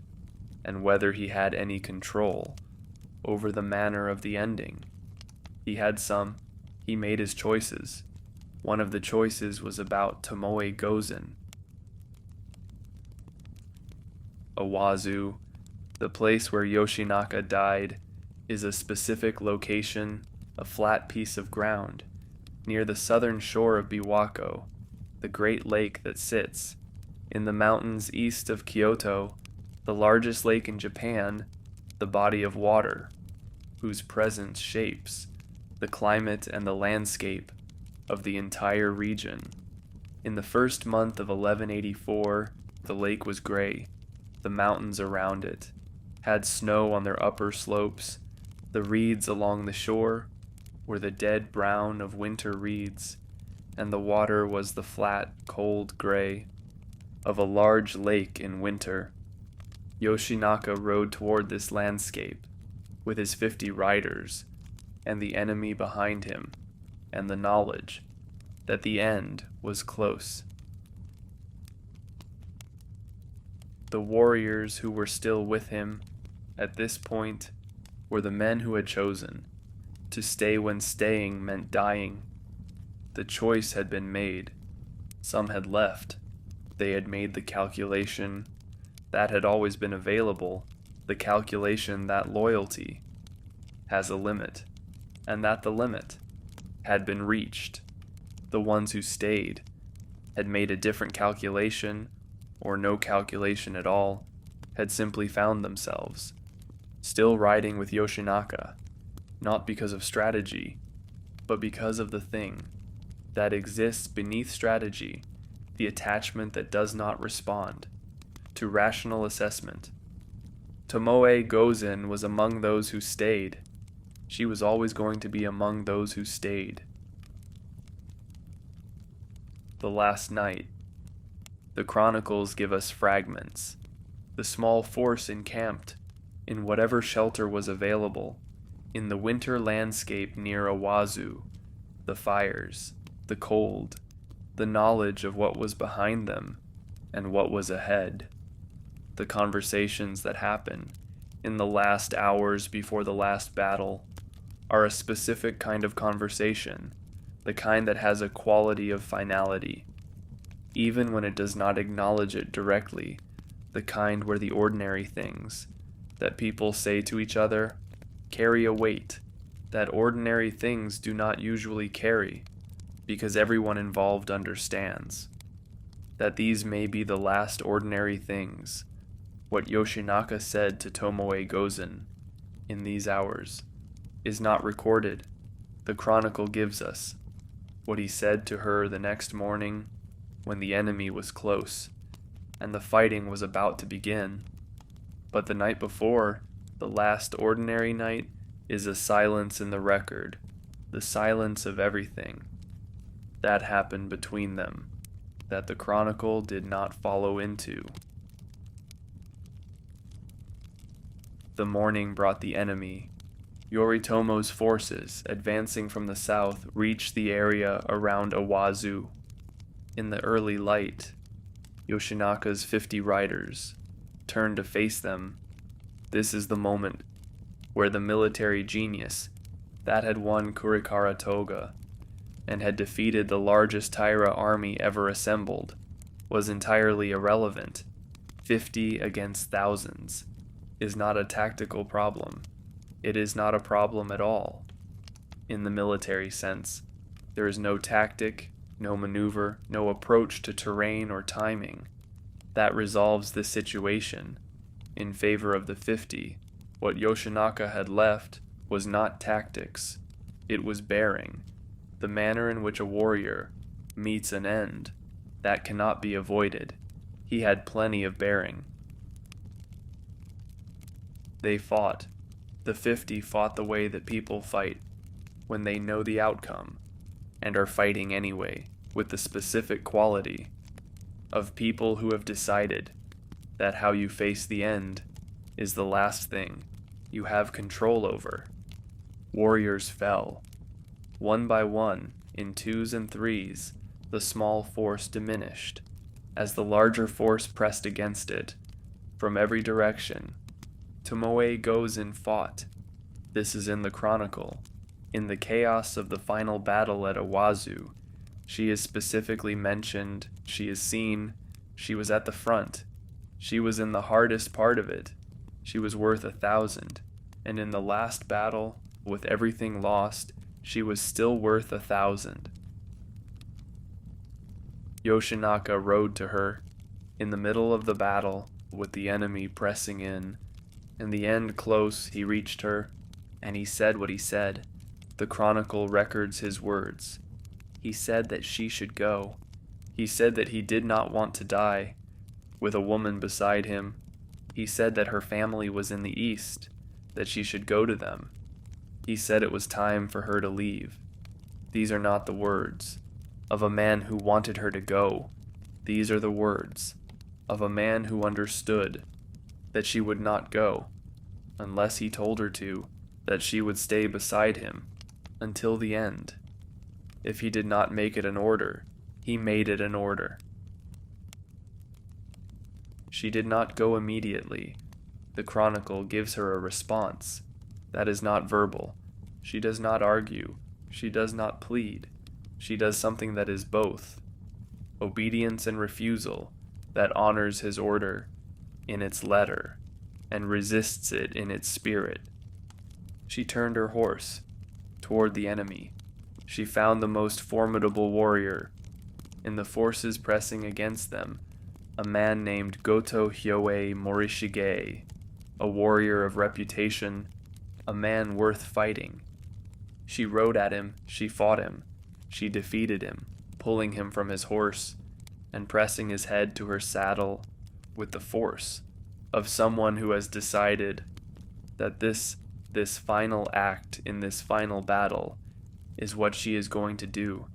and whether he had any control over the manner of the ending. He had some. He made his choices. One of the choices was about Tomoe Gozen. Awazu, the place where Yoshinaka died, is a specific location, a flat piece of ground, near the southern shore of Biwako, the great lake that sits in the mountains east of Kyoto, the largest lake in Japan, the body of water, whose presence shapes the climate and the landscape of the entire region. In the first month of 1184, the lake was gray. The mountains around it had snow on their upper slopes. The reeds along the shore were the dead brown of winter reeds, and the water was the flat, cold gray of a large lake in winter. Yoshinaka rode toward this landscape with his 50 riders and the enemy behind him, and the knowledge that the end was close. The warriors who were still with him at this point were the men who had chosen to stay when staying meant dying. The choice had been made. Some had left. They had made the calculation that had always been available, the calculation that loyalty has a limit, and that the limit had been reached. The ones who stayed had made a different calculation, or no calculation at all, had simply found themselves still riding with Yoshinaka, not because of strategy, but because of the thing that exists beneath strategy, the attachment that does not respond to rational assessment. Tomoe Gozen was among those who stayed. She was always going to be among those who stayed. The last night. The chronicles give us fragments. The small force encamped in whatever shelter was available in the winter landscape near Awazu, the fires, the cold, the knowledge of what was behind them and what was ahead. The conversations that happen in the last hours before the last battle are a specific kind of conversation, the kind that has a quality of finality, even when it does not acknowledge it directly, the kind where the ordinary things that people say to each other carry a weight that ordinary things do not usually carry, because everyone involved understands that these may be the last ordinary things. What Yoshinaka said to Tomoe Gozen in these hours is not recorded. The chronicle gives us what he said to her the next morning when the enemy was close and the fighting was about to begin. But the night before, the last ordinary night, is a silence in the record, the silence of everything that happened between them, that the chronicle did not follow into. The morning brought the enemy. Yoritomo's forces, advancing from the south, reached the area around Awazu. In the early light, Yoshinaka's 50 riders turned to face them. This is the moment where the military genius that had won Kurikara Toga and had defeated the largest Taira army ever assembled was entirely irrelevant. 50 against thousands is not a tactical problem. It is not a problem at all. In the military sense, there is no tactic, no maneuver, no approach to terrain or timing that resolves this situation in favor of the 50. What Yoshinaka had left was not tactics, it was bearing, the manner in which a warrior meets an end that cannot be avoided. He had plenty of bearing. They fought. The 50 fought the way that people fight when they know the outcome and are fighting anyway, with the specific quality of people who have decided that how you face the end is the last thing you have control over. Warriors fell. One by one, in twos and threes, the small force diminished, as the larger force pressed against it. From every direction, Tomoe Gozen fought. This is in the chronicle. In the chaos of the final battle at Awazu, she is specifically mentioned, she is seen, she was at the front. She was in the hardest part of it. She was worth 1,000. And in the last battle, with everything lost, she was still worth 1,000. Yoshinaka rode to her, in the middle of the battle, with the enemy pressing in. In the end close, he reached her, and he said what he said. The chronicle records his words. He said that she should go. He said that he did not want to die, with a woman beside him. He said that her family was in the east, that she should go to them. He said it was time for her to leave. These are not the words of a man who wanted her to go. These are the words of a man who understood that she would not go, unless he told her to, that she would stay beside him until the end. If he did not make it an order, he made it an order. She did not go immediately. The chronicle gives her a response. That is not verbal. She does not argue. She does not plead. She does something that is both. Obedience and refusal, that honors his order in its letter and resists it in its spirit. She turned her horse toward the enemy. She found the most formidable warrior. In the forces pressing against them, a man named Goto Hyoe Morishige, a warrior of reputation, a man worth fighting. She rode at him, she fought him, she defeated him, pulling him from his horse and pressing his head to her saddle with the force of someone who has decided that this final act in this final battle is what she is going to do.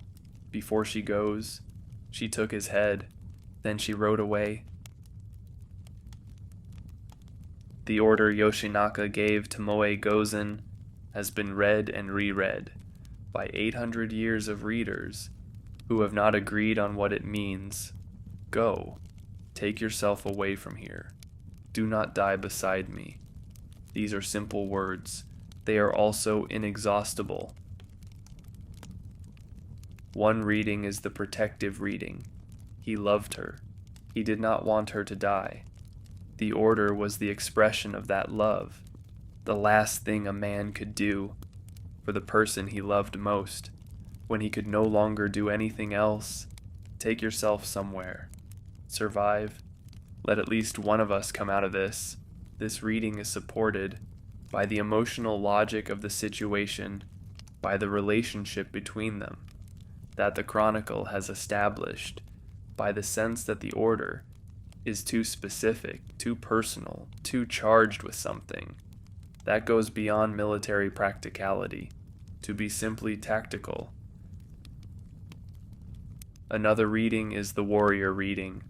Before she goes, she took his head, then she rode away. The order Yoshinaka gave Tomoe Gozen has been read and reread by 800 years of readers who have not agreed on what it means. Go, take yourself away from here. Do not die beside me. These are simple words. They are also inexhaustible. One reading is the protective reading. He loved her. He did not want her to die. The order was the expression of that love, the last thing a man could do for the person he loved most. When he could no longer do anything else, take yourself somewhere. Survive. Let at least one of us come out of this. This reading is supported by the emotional logic of the situation, by the relationship between them that the chronicle has established, by the sense that the order is too specific, too personal, too charged with something that goes beyond military practicality to be simply tactical. Another reading is the warrior reading.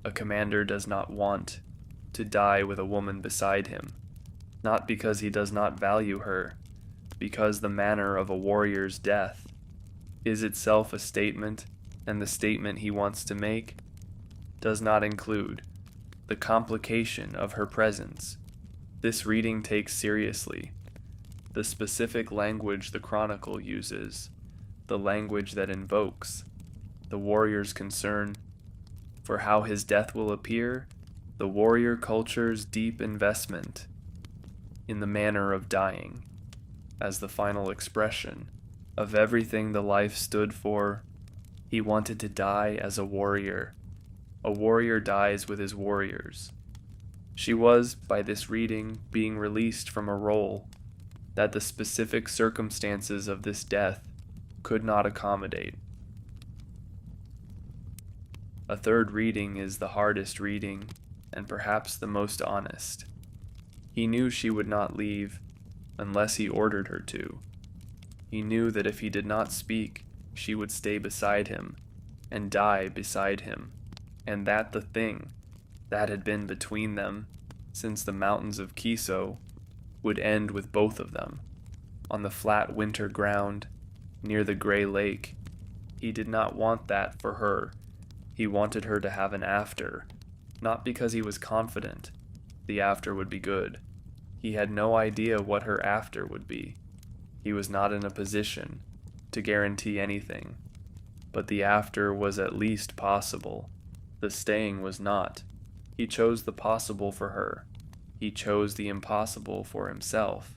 A commander does not want to die with a woman beside him, not because he does not value her, because the manner of a warrior's death is itself a statement, and the statement he wants to make does not include the complication of her presence. This reading takes seriously the specific language the chronicle uses, the language that invokes the warrior's concern for how his death will appear, the warrior culture's deep investment in the manner of dying as the final expression of everything the life stood for. He wanted to die as a warrior. A warrior dies with his warriors. She was, by this reading, being released from a role that the specific circumstances of this death could not accommodate. A third reading is the hardest reading, and perhaps the most honest. He knew she would not leave unless he ordered her to. He knew that if he did not speak, she would stay beside him and die beside him, and that the thing that had been between them since the mountains of Kiso would end with both of them. On the flat winter ground, near the gray lake, he did not want that for her. He wanted her to have an after, not because he was confident the after would be good. He had no idea what her after would be. He was not in a position to guarantee anything, but the after was at least possible. The staying was not. He chose the possible for her. He chose the impossible for himself.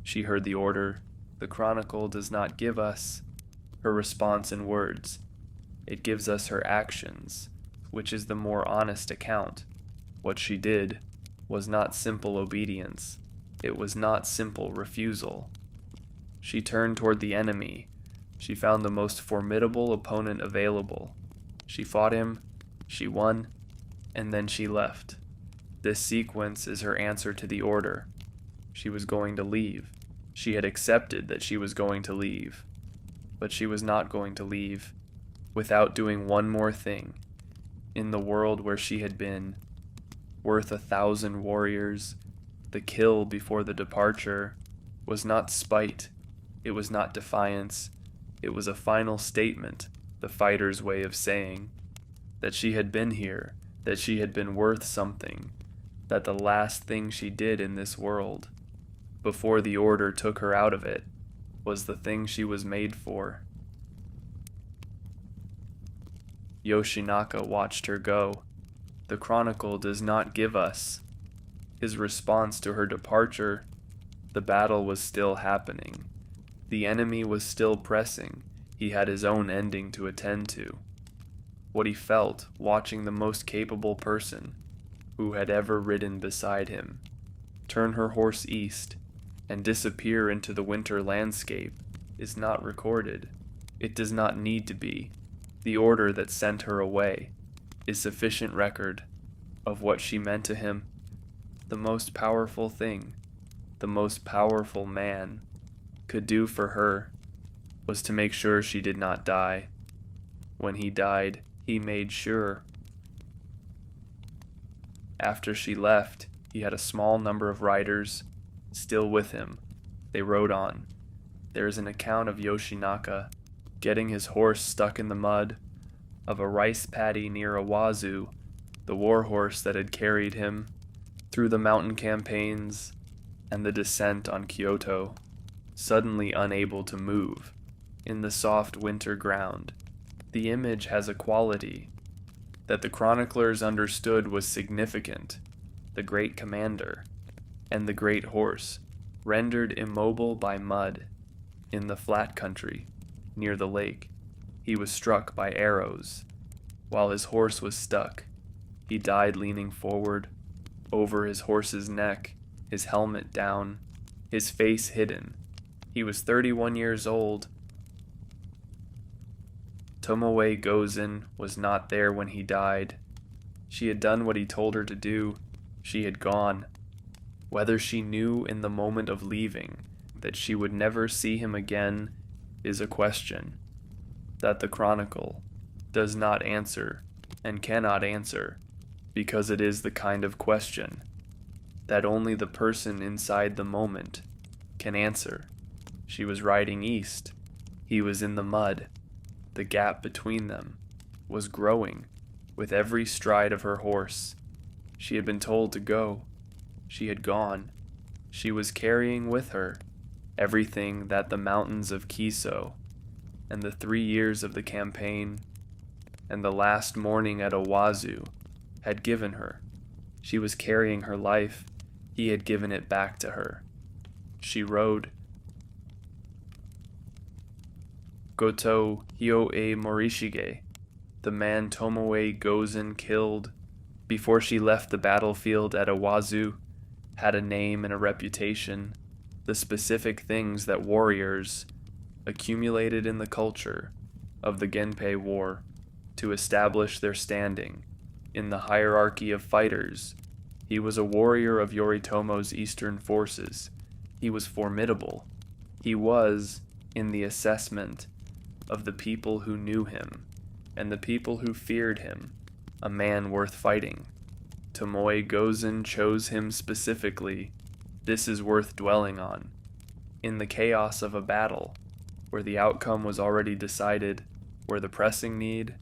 She heard the order. The Chronicle does not give us her response in words. It gives us her actions, which is the more honest account. What she did was not simple obedience. It was not simple refusal. She turned toward the enemy. She found the most formidable opponent available. She fought him, she won, and then she left. This sequence is her answer to the order. She was going to leave. She had accepted that she was going to leave. But she was not going to leave without doing one more thing. In the world where she had been, worth 1,000 warriors, the kill before the departure was not spite. It was not defiance. It was a final statement, the fighter's way of saying that she had been here, that she had been worth something, that the last thing she did in this world, before the order took her out of it, was the thing she was made for. Yoshinaka watched her go. The Chronicle does not give us his response to her departure. The battle was still happening. The enemy was still pressing. He had his own ending to attend to. What he felt watching the most capable person who had ever ridden beside him turn her horse east and disappear into the winter landscape is not recorded. It does not need to be. The order that sent her away is sufficient record of what she meant to him. The most powerful thing the most powerful man could do for her was to make sure she did not die. When he died, he made sure. After she left, he had a small number of riders still with him. They rode on. There is an account of Yoshinaka getting his horse stuck in the mud, of a rice paddy near Awazu, the war horse that had carried him through the mountain campaigns and the descent on Kyoto, suddenly unable to move in the soft winter ground. The image has a quality that the chroniclers understood was significant. The great commander and the great horse, rendered immobile by mud in the flat country near the lake. He was struck by arrows while his horse was stuck. He died leaning forward over his horse's neck, his helmet down, his face hidden. He was 31 years old. Tomoe Gozen was not there when he died. She had done what he told her to do. She had gone. Whether she knew in the moment of leaving that she would never see him again is a question that the Chronicle does not answer and cannot answer, because it is the kind of question that only the person inside the moment can answer. She was riding east. He was in the mud. The gap between them was growing with every stride of her horse. She had been told to go. She had gone. She was carrying with her everything that the mountains of Kiso and the 3 years of the campaign and the last morning at Awazu had given her. She was carrying her life. He had given it back to her. She rode. Goto Hyo-e Morishige, the man Tomoe Gozen killed before she left the battlefield at Awazu, had a name and a reputation, the specific things that warriors accumulated in the culture of the Genpei War to establish their standing in the hierarchy of fighters. He was a warrior of Yoritomo's eastern forces. He was formidable. He was, in the assessment of the people who knew him, and the people who feared him, a man worth fighting. Tomoe Gozen chose him specifically. This is worth dwelling on. In the chaos of a battle, where the outcome was already decided, where the pressing need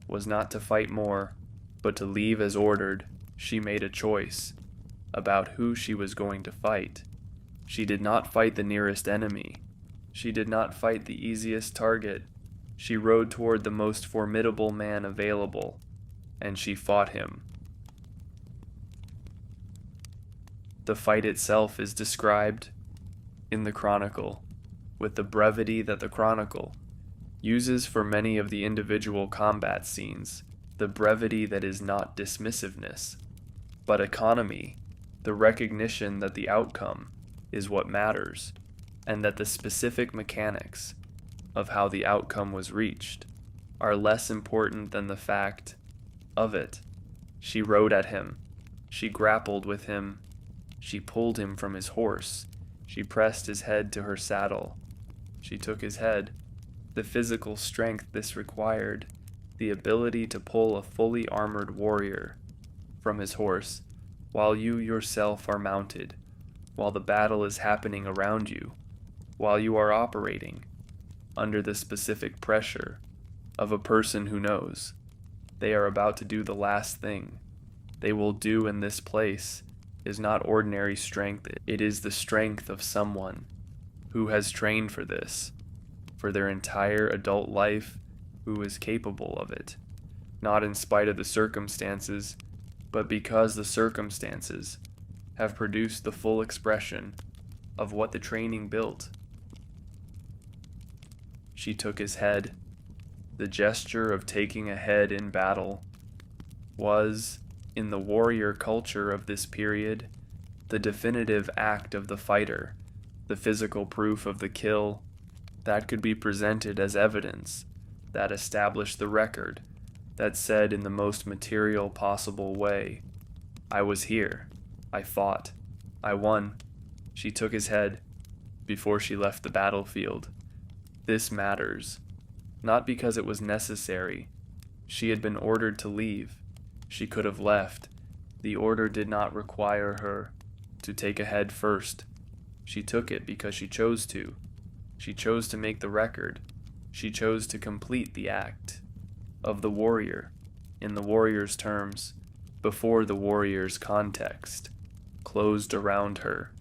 was not to fight more, but to leave as ordered, she made a choice about who she was going to fight. She did not fight the nearest enemy. She did not fight the easiest target. She rode toward the most formidable man available, and she fought him. The fight itself is described in the chronicle with the brevity that the chronicle uses for many of the individual combat scenes, the brevity that is not dismissiveness, but economy, the recognition that the outcome is what matters, and that the specific mechanics of how the outcome was reached are less important than the fact of it. She rode at him, she grappled with him, she pulled him from his horse, she pressed his head to her saddle, she took his head. The physical strength this required, the ability to pull a fully armored warrior from his horse while you yourself are mounted, while the battle is happening around you, while you are operating under the specific pressure of a person who knows they are about to do the last thing they will do in this place is not ordinary strength. It is the strength of someone who has trained for this, for their entire adult life, who is capable of it, not in spite of the circumstances, but because the circumstances have produced the full expression of what the training built. She took his head. The gesture of taking a head in battle was, in the warrior culture of this period, the definitive act of the fighter, the physical proof of the kill that could be presented as evidence, that established the record, that said in the most material possible way, I was here, I fought, I won. She took his head before she left the battlefield. This matters, not because it was necessary. She had been ordered to leave. She could have left. The order did not require her to take a head first. She took it because she chose to. She chose to make the record. She chose to complete the act of the warrior, in the warrior's terms, before the warrior's context closed around her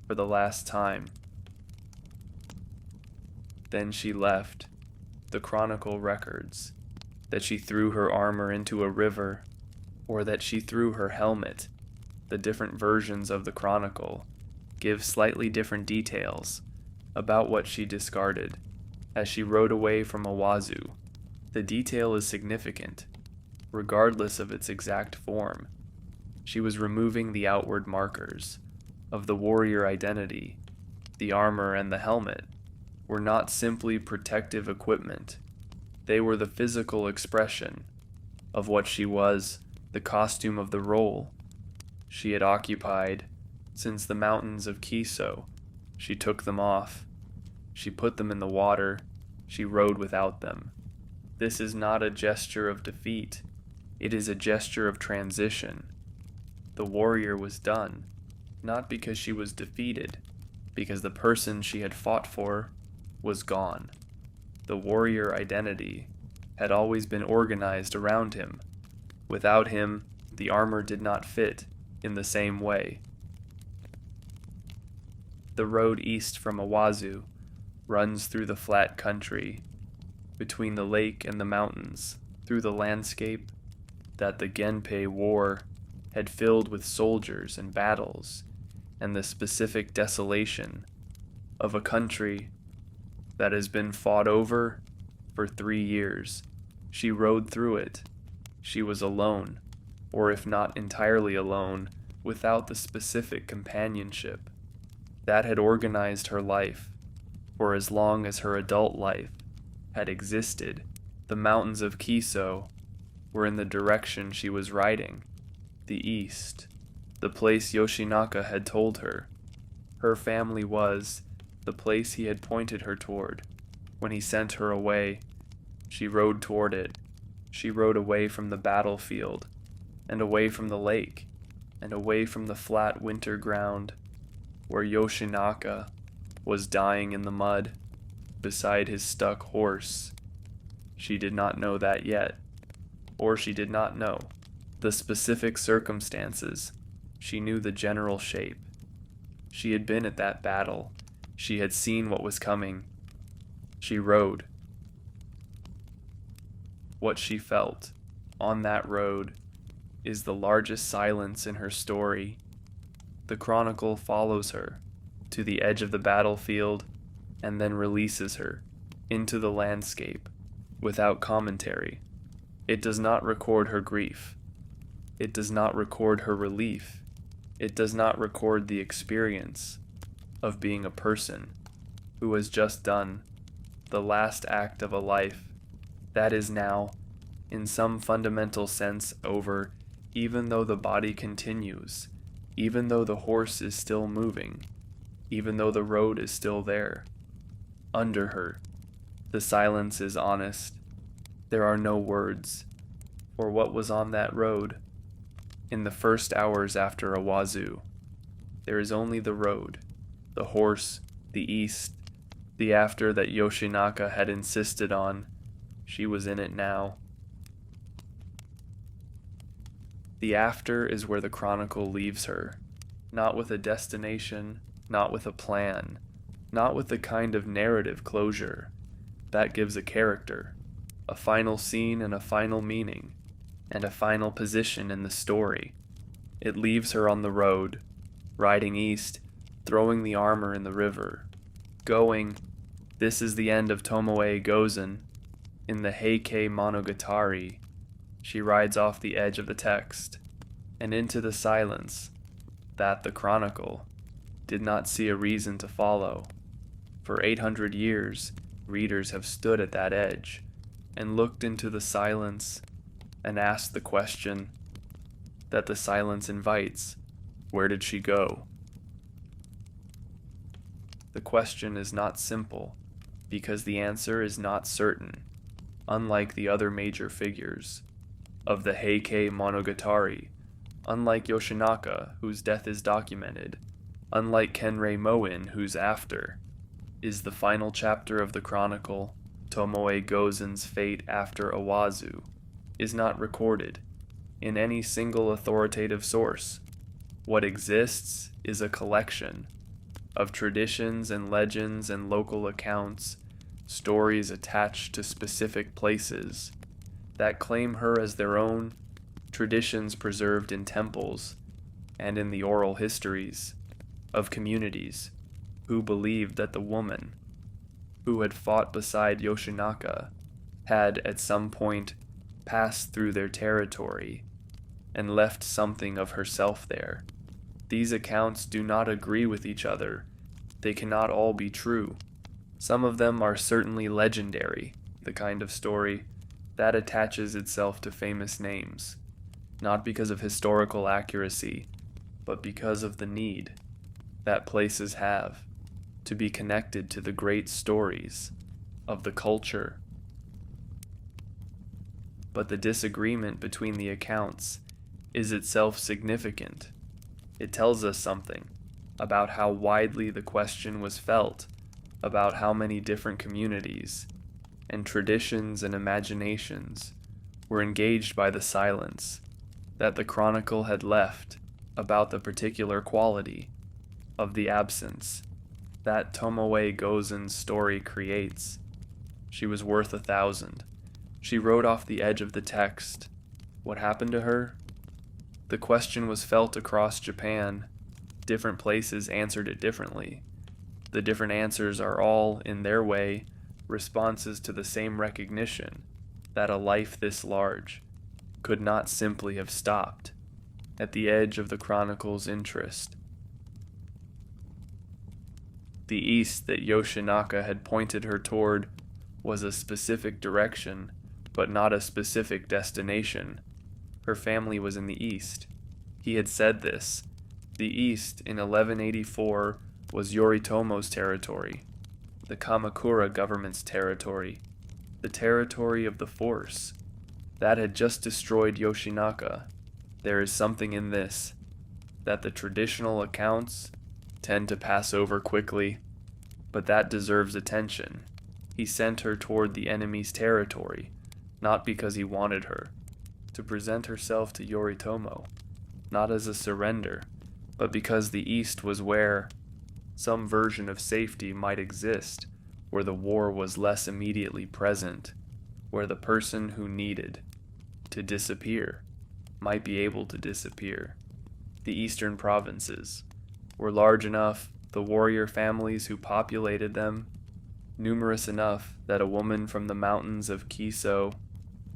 for the last time. Then she left. The chronicle records that she threw her armor into a river, or that she threw her helmet. The different versions of the chronicle give slightly different details about what she discarded as she rode away from Awazu. The detail is significant, regardless of its exact form. She was removing the outward markers of the warrior identity. The armor and the helmet were not simply protective equipment. They were the physical expression of what she was, the costume of the role she had occupied since the mountains of Kiso. She took them off. She put them in the water. She rode without them. This is not a gesture of defeat. It is a gesture of transition. The warrior was done, not because she was defeated, because the person she had fought for was gone. The warrior identity had always been organized around him. Without him, the armor did not fit in the same way. The road east from Awazu runs through the flat country, between the lake and the mountains, through the landscape that the Genpei War had filled with soldiers and battles, and the specific desolation of a country that has been fought over for 3 years. She rode through it. She was alone, or if not entirely alone, without the specific companionship that had organized her life for as long as her adult life had existed. The mountains of Kiso were in the direction she was riding, the east, the place Yoshinaka had told her. Her family was the place he had pointed her toward. When he sent her away, she rode toward it. She rode away from the battlefield, and away from the lake, and away from the flat winter ground, where Yoshinaka was dying in the mud beside his stuck horse. She did not know that yet, or she did not know the specific circumstances. She knew the general shape. She had been at that battle. She had seen what was coming. She rode. What she felt on that road is the largest silence in her story. The chronicle follows her to the edge of the battlefield and then releases her into the landscape without commentary. It does not record her grief. It does not record her relief. It does not record the experience of being a person who has just done the last act of a life that is now, in some fundamental sense, over, even though the body continues, even though the horse is still moving, even though the road is still there. Under her, the silence is honest. There are no words for what was on that road. In the first hours after Awazu, there is only the road, the horse, the east, the after that Yoshinaka had insisted on. She was in it now. The after is where the chronicle leaves her, not with a destination, not with a plan, not with the kind of narrative closure that gives a character, a final scene and a final meaning, and a final position in the story. It leaves her on the road, riding east, throwing the armor in the river, going, this is the end of Tomoe Gozen. In the Heike Monogatari, she rides off the edge of the text, and into the silence that the chronicle did not see a reason to follow. For 800 years, readers have stood at that edge, and looked into the silence, and asked the question that the silence invites: where did she go? The question is not simple, because the answer is not certain, unlike the other major figures of the Heike Monogatari, unlike Yoshinaka, whose death is documented, unlike Kenrei Moen, whose after is the final chapter of the chronicle. Tomoe Gozen's fate after Awazu is not recorded in any single authoritative source. What exists is a collection of traditions and legends and local accounts, stories attached to specific places that claim her as their own, traditions preserved in temples and in the oral histories of communities who believed that the woman who had fought beside Yoshinaka had at some point passed through their territory and left something of herself there. These accounts do not agree with each other. They cannot all be true. Some of them are certainly legendary, the kind of story that attaches itself to famous names, not because of historical accuracy, but because of the need that places have to be connected to the great stories of the culture. But the disagreement between the accounts is itself significant. It tells us something about how widely the question was felt, about how many different communities and traditions and imaginations were engaged by the silence that the chronicle had left about the particular quality of the absence that Tomoe Gozen's story creates. She was worth 1,000. She rode off the edge of the text. What happened to her? The question was felt across Japan. Different places answered it differently. The different answers are all, in their way, responses to the same recognition that a life this large could not simply have stopped at the edge of the chronicle's interest. The east that Yoshinaka had pointed her toward was a specific direction, but not a specific destination. Her family was in the east. He had said this. The east, in 1184, was Yoritomo's territory, the Kamakura government's territory, the territory of the force. That had just destroyed Yoshinaka. There is something in this that the traditional accounts tend to pass over quickly, but that deserves attention. He sent her toward the enemy's territory, not because he wanted her, to present herself to Yoritomo, not as a surrender, but because the East was where some version of safety might exist, where the war was less immediately present, where the person who needed to disappear might be able to disappear. The eastern provinces were large enough, the warrior families who populated them numerous enough that a woman from the mountains of Kiso,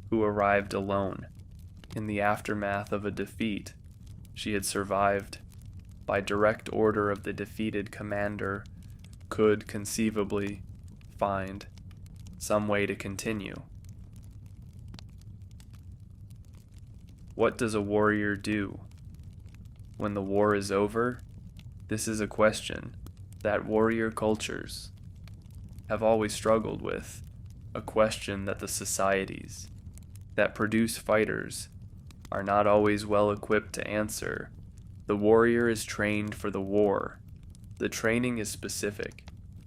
who arrived alone in the aftermath of a defeat she had survived by direct order of the defeated commander, could conceivably find some way to continue. What does a warrior do when the war is over? This is a question that warrior cultures have always struggled with, a question that the societies that produce fighters are not always well equipped to answer. The warrior is trained for the war. The training is specific.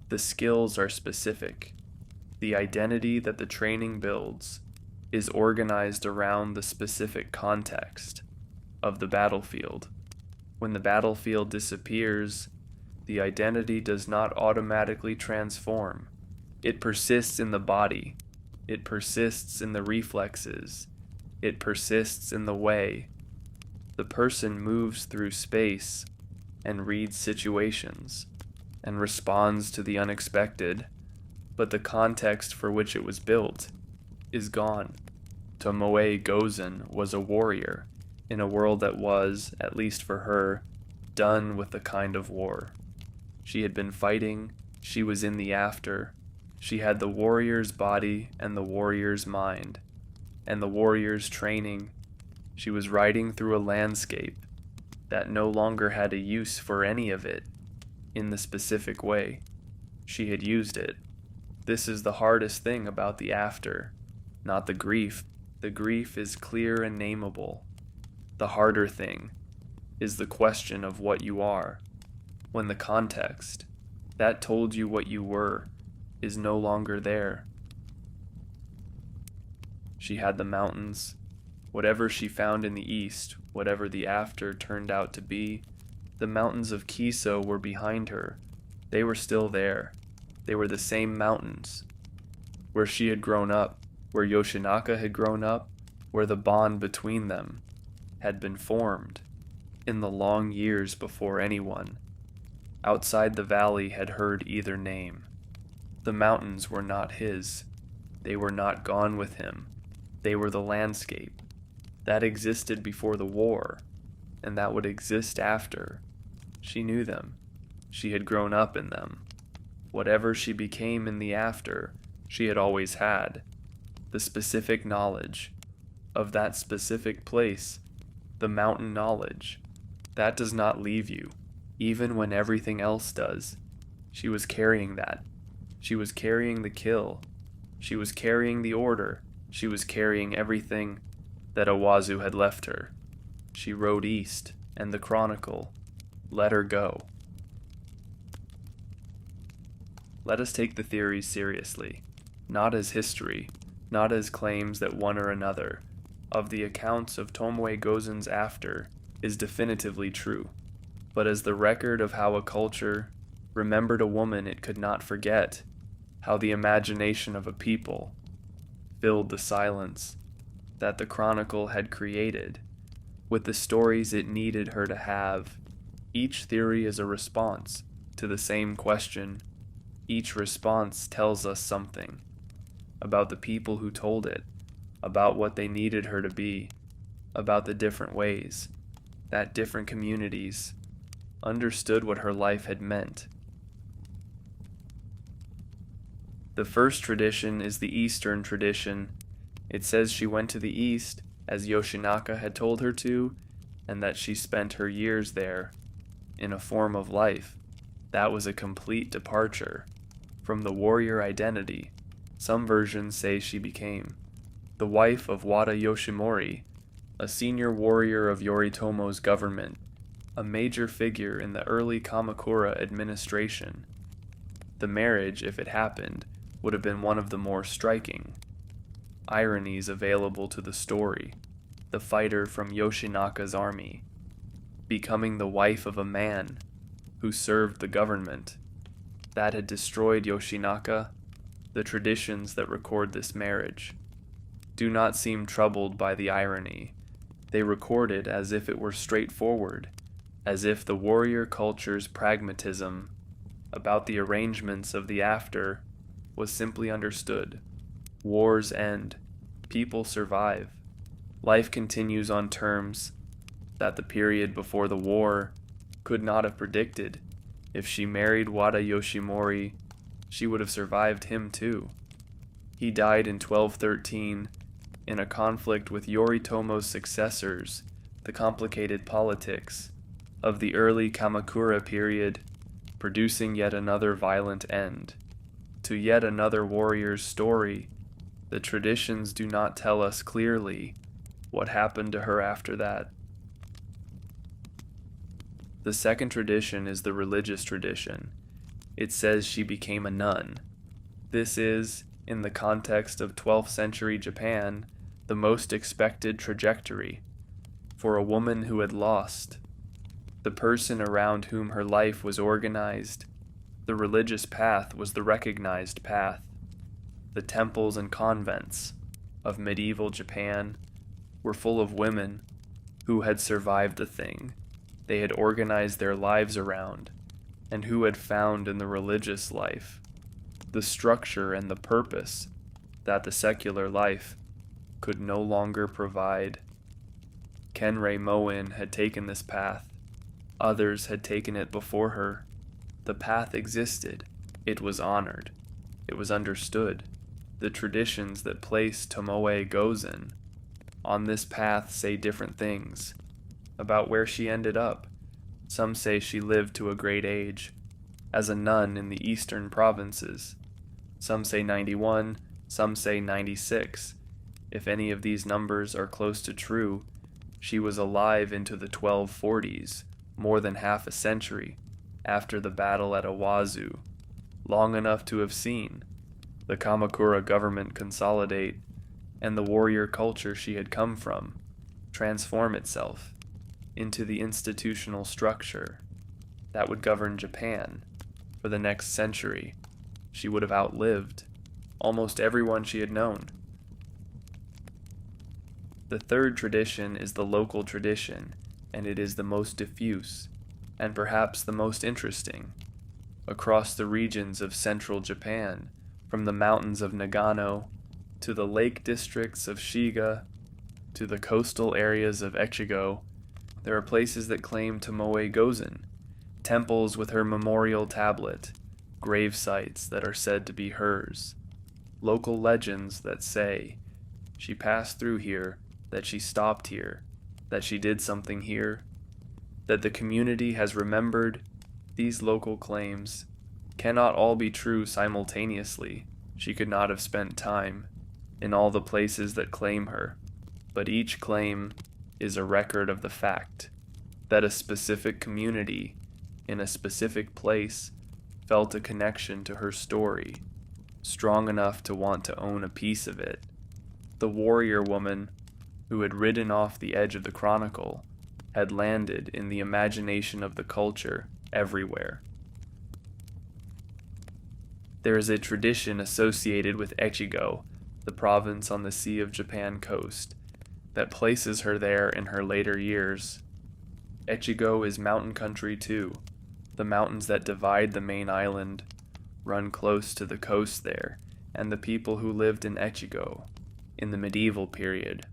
The skills are specific. The identity that the training builds is organized around the specific context of the battlefield. When the battlefield disappears, the identity does not automatically transform. It persists in the body. It persists in the reflexes. It persists in the way the person moves through space and reads situations and responds to the unexpected, but the context for which it was built is gone. Tomoe Gozen was a warrior in a world that was, at least for her, done with the kind of war. She had been fighting, she was in the after, she had the warrior's body and the warrior's mind, and the warrior's training. She was riding through a landscape that no longer had a use for any of it in the specific way she had used it. This is the hardest thing about the after, not the grief. The grief is clear and nameable. The harder thing is the question of what you are, when the context that told you what you were is no longer there. She had the mountains. Whatever she found in the east, whatever the after turned out to be, the mountains of Kiso were behind her. They were still there. They were the same mountains where she had grown up, where Yoshinaka had grown up, where the bond between them had been formed in the long years before anyone outside the valley had heard either name. The mountains were not his. They were not gone with him. They were the landscape that existed before the war, and that would exist after. She knew them. She had grown up in them. Whatever she became in the after, she had always had. The specific knowledge of that specific place, the mountain knowledge, that does not leave you, even when everything else does. She was carrying that. She was carrying the kill. She was carrying the order. She was carrying everything that Awazu had left her. She rode east, and the chronicle let her go. Let us take the theories seriously, not as history, not as claims that one or another of the accounts of Tomoe Gozen's after is definitively true, but as the record of how a culture remembered a woman it could not forget, how the imagination of a people filled the silence that the chronicle had created with the stories it needed her to have. Each theory is a response to the same question. Each response tells us something about the people who told it, about what they needed her to be, about the different ways that different communities understood what her life had meant. The first tradition is the Eastern tradition. It says she went to the East as Yoshinaka had told her to, and that she spent her years there in a form of life. That was a complete departure from the warrior identity some versions say she became. the wife of Wada Yoshimori, a senior warrior of Yoritomo's government, a major figure in the early Kamakura administration. The marriage, if it happened, would have been one of the more striking ironies available to the story. The fighter from Yoshinaka's army, becoming the wife of a man who served the government. That had destroyed Yoshinaka. The traditions that record this marriage do not seem troubled by the irony. They record it as if it were straightforward, as if the warrior culture's pragmatism about the arrangements of the after was simply understood. Wars end, people survive. Life continues on terms that the period before the war could not have predicted. If she married Wada Yoshimori, she would have survived him too. He died in 1213 in a conflict with Yoritomo's successors. The complicated politics of the early Kamakura period, producing yet another violent end to yet another warrior's story. The traditions do not tell us clearly what happened to her after that. The second tradition is the religious tradition. It says she became a nun. This is, in the context of 12th century Japan, the most expected trajectory for a woman who had lost the person around whom her life was organized. The religious path was the recognized path. The temples and convents of medieval Japan were full of women who had survived the thing they had organized their lives around, and who had found in the religious life the structure and the purpose that the secular life could no longer provide. Kenrei Moen had taken this path. Others had taken it before her. The path existed. It was honored. It was understood. The traditions that place Tomoe Gozen on this path say different things about where she ended up. Some say she lived to a great age, as a nun in the eastern provinces. Some say 91, some say 96. If any of these numbers are close to true, she was alive into the 1240s, more than half a century after the battle at Awazu, long enough to have seen the Kamakura government consolidate and the warrior culture she had come from transform itself into the institutional structure that would govern Japan for the next century. She would have outlived almost everyone she had known. The third tradition is the local tradition, and it is the most diffuse, and perhaps the most interesting. Across the regions of central Japan, from the mountains of Nagano to the lake districts of Shiga to the coastal areas of Echigo, there are places that claim Tomoe Gozen, temples with her memorial tablet, grave sites that are said to be hers, local legends that say she passed through here, that she stopped here, that she did something here, that the community has remembered. These local claims cannot all be true simultaneously. She could not have spent time in all the places that claim her, but each claim is a record of the fact that a specific community in a specific place felt a connection to her story, strong enough to want to own a piece of it. The warrior woman who had ridden off the edge of the chronicle had landed in the imagination of the culture everywhere. There is a tradition associated with Echigo, the province on the Sea of Japan coast, that places her there in her later years. Echigo is mountain country too. The mountains that divide the main island run close to the coast there, and the people who lived in Echigo in the medieval period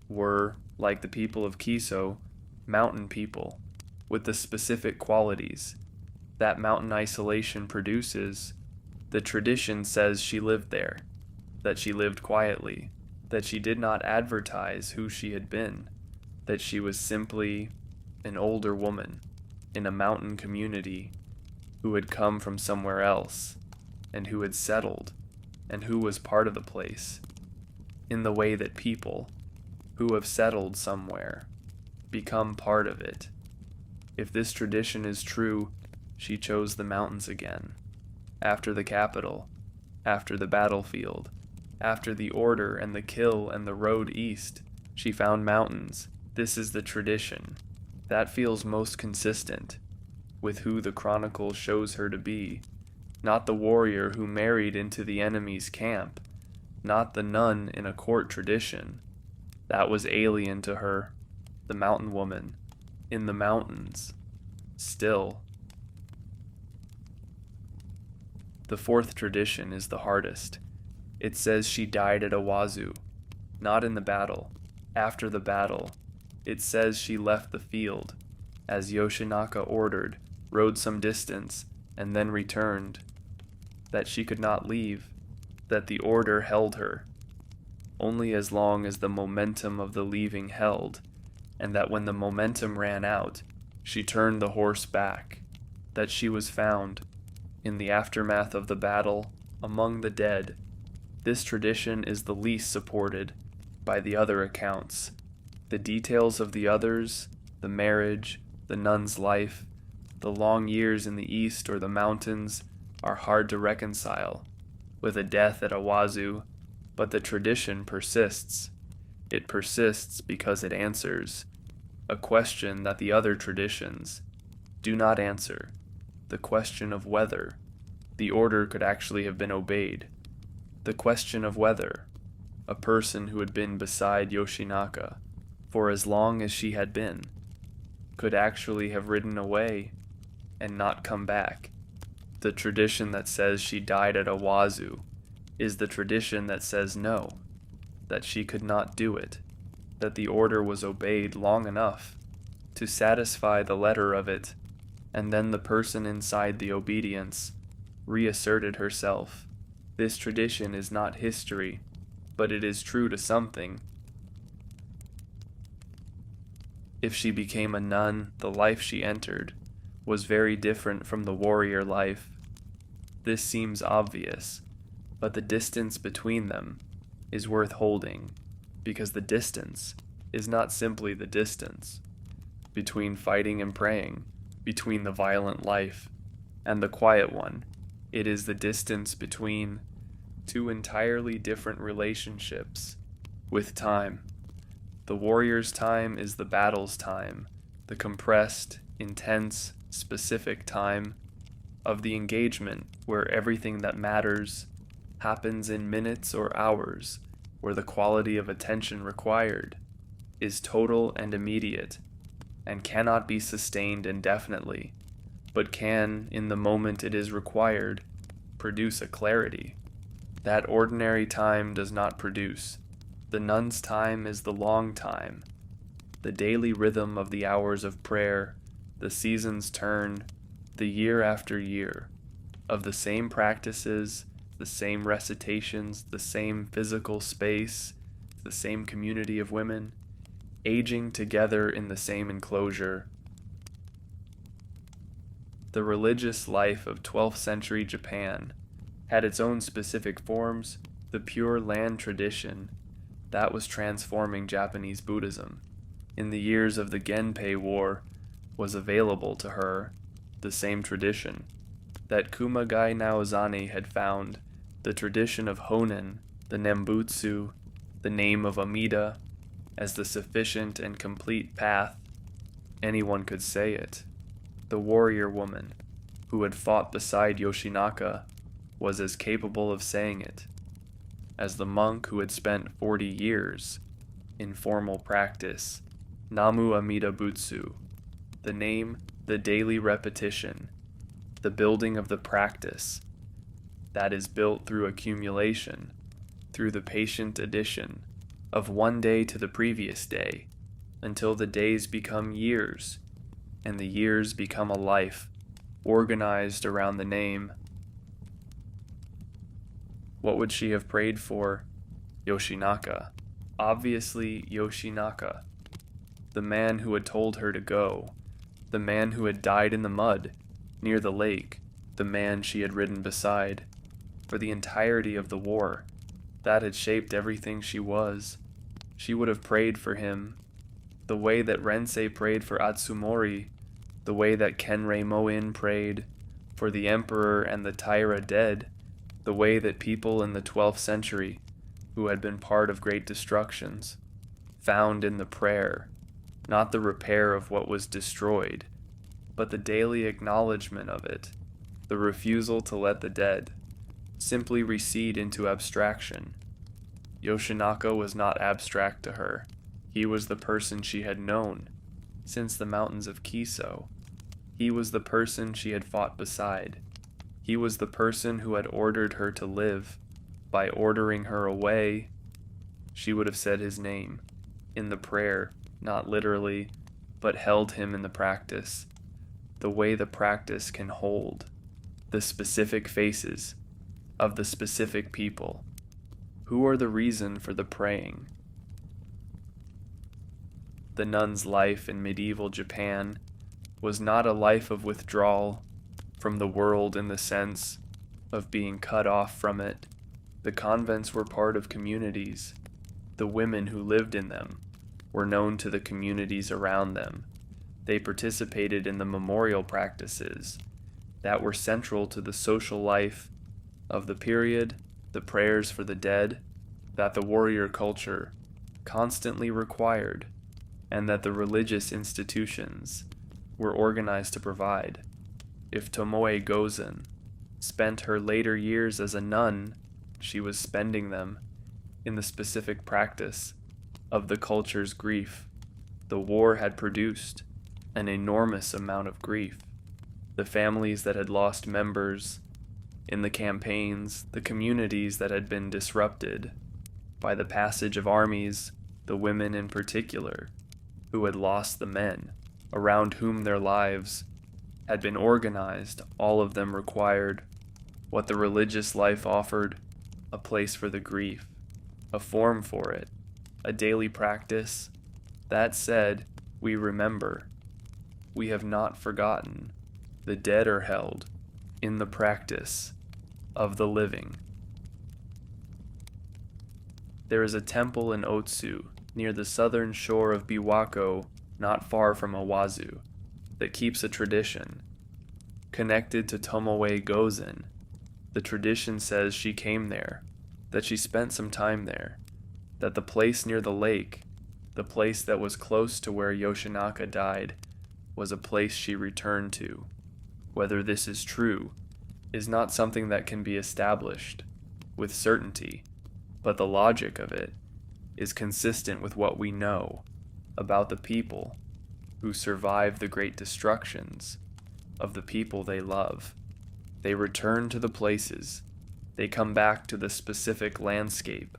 were, like the people of Kiso, mountain people with the specific qualities that mountain isolation produces. The tradition says she lived there, that she lived quietly, that she did not advertise who she had been, that she was simply an older woman in a mountain community who had come from somewhere else and who had settled and who was part of the place. in the way that people, who have settled somewhere, become part of it. If this tradition is true, she chose the mountains again. After the capital, after the battlefield, after the order and the kill and the road east, she found mountains. This is the tradition. That feels most consistent with who the chronicle shows her to be. Not the warrior who married into the enemy's camp, not the nun in a court tradition. That was alien to her, the mountain woman, in the mountains, still. The fourth tradition is the hardest. It says she died at Awazu, not in the battle, after the battle. It says she left the field, as Yoshinaka ordered, rode some distance, and then returned. That she could not leave, that the order held her, only as long as the momentum of the leaving held, and that when the momentum ran out, she turned the horse back, that she was found, in the aftermath of the battle, among the dead. This tradition is the least supported by the other accounts. The details of the others, the marriage, the nun's life, the long years in the east or the mountains, are hard to reconcile with a death at Awazu, but the tradition persists. It persists because it answers a question that the other traditions do not answer, the question of whether the order could actually have been obeyed, the question of whether a person who had been beside Yoshinaka for as long as she had been could actually have ridden away and not come back. The tradition that says she died at Awazu is the tradition that says no, that she could not do it, that the order was obeyed long enough to satisfy the letter of it, and then the person inside the obedience reasserted herself. This tradition is not history, but it is true to something. If she became a nun, the life she entered was very different from the warrior life. This seems obvious, but the distance between them is worth holding, because the distance is not simply the distance between fighting and praying, between the violent life and the quiet one. It is the distance between two entirely different relationships with time. The warrior's time is the battle's time, the compressed, intense, specific time of the engagement where everything that matters happens in minutes or hours, where the quality of attention required is total and immediate, and cannot be sustained indefinitely, but can, in the moment it is required, produce a clarity that ordinary time does not produce. The nun's time is the long time, the daily rhythm of the hours of prayer, the seasons turn, the year after year, of the same practices, the same recitations, the same physical space, the same community of women, aging together in the same enclosure. The religious life of 12th century Japan had its own specific forms. The pure land tradition that was transforming Japanese Buddhism in the years of the Genpei War was available to her, the same tradition that Kumagai Naozani had found, the tradition of Honen, the Nembutsu, the name of Amida, as the sufficient and complete path. Anyone could say it. The warrior woman who had fought beside Yoshinaka was as capable of saying it as the monk who had spent 40 years in formal practice. Namu Amida Butsu, the name, the daily repetition, the building of the practice that is built through accumulation, through the patient addition of one day to the previous day, until the days become years, and the years become a life, organized around the name. What would she have prayed for? Yoshinaka. Obviously Yoshinaka. The man who had told her to go. The man who had died in the mud, near the lake. The man she had ridden beside. For the entirety of the war. That had shaped everything she was. She would have prayed for him, the way that Rensei prayed for Atsumori, the way that Kenrei Moin prayed for the emperor and the Taira dead, the way that people in the 12th century, who had been part of great destructions, found in the prayer, not the repair of what was destroyed, but the daily acknowledgement of it, the refusal to let the dead simply recede into abstraction. Yoshinaka was not abstract to her. He was the person she had known since the mountains of Kiso. He was the person she had fought beside. He was the person who had ordered her to live. By ordering her away, she would have said his name in the prayer, not literally, but held him in the practice, the way the practice can hold the specific faces of the specific people who are the reason for the praying. The nun's life in medieval Japan was not a life of withdrawal from the world in the sense of being cut off from it. The convents were part of communities. The women who lived in them were known to the communities around them. They participated in the memorial practices that were central to the social life of the period, the prayers for the dead, that the warrior culture constantly required, and that the religious institutions were organized to provide. If Tomoe Gozen spent her later years as a nun, she was spending them in the specific practice of the culture's grief. The war had produced an enormous amount of grief. The families that had lost members in the campaigns, the communities that had been disrupted by the passage of armies, the women in particular, who had lost the men around whom their lives had been organized, all of them required what the religious life offered: a place for the grief, a form for it, a daily practice. That said, we remember. We have not forgotten. The dead are held in the practice of the living. There is a temple in Otsu, near the southern shore of Biwako, not far from Awazu, that keeps a tradition connected to Tomoe Gozen. The tradition says she came there, that she spent some time there, that the place near the lake, the place that was close to where Yoshinaka died, was a place she returned to. Whether this is true is not something that can be established with certainty, but the logic of it is consistent with what we know about the people who survive the great destructions of the people they love. They return to the places. They come back to the specific landscape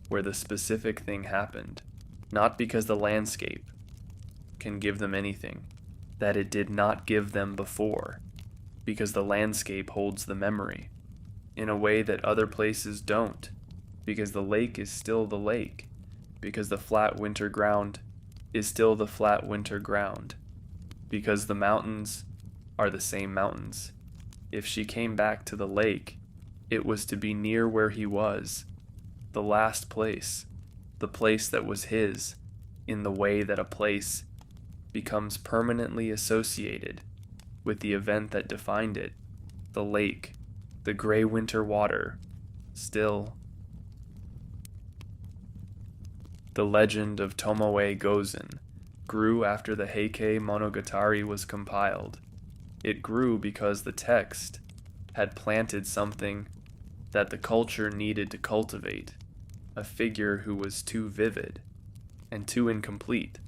where the specific thing happened, not because the landscape can give them anything that it did not give them before, because the landscape holds the memory in a way that other places don't, because the lake is still the lake, because the flat winter ground is still the flat winter ground, because the mountains are the same mountains. If she came back to the lake, it was to be near where he was, the last place, the place that was his, in the way that a place becomes permanently associated with the event that defined it, the lake, the gray winter water, still. The legend of Tomoe Gozen grew after the Heike Monogatari was compiled. It grew because the text had planted something that the culture needed to cultivate, a figure who was too vivid and too incomplete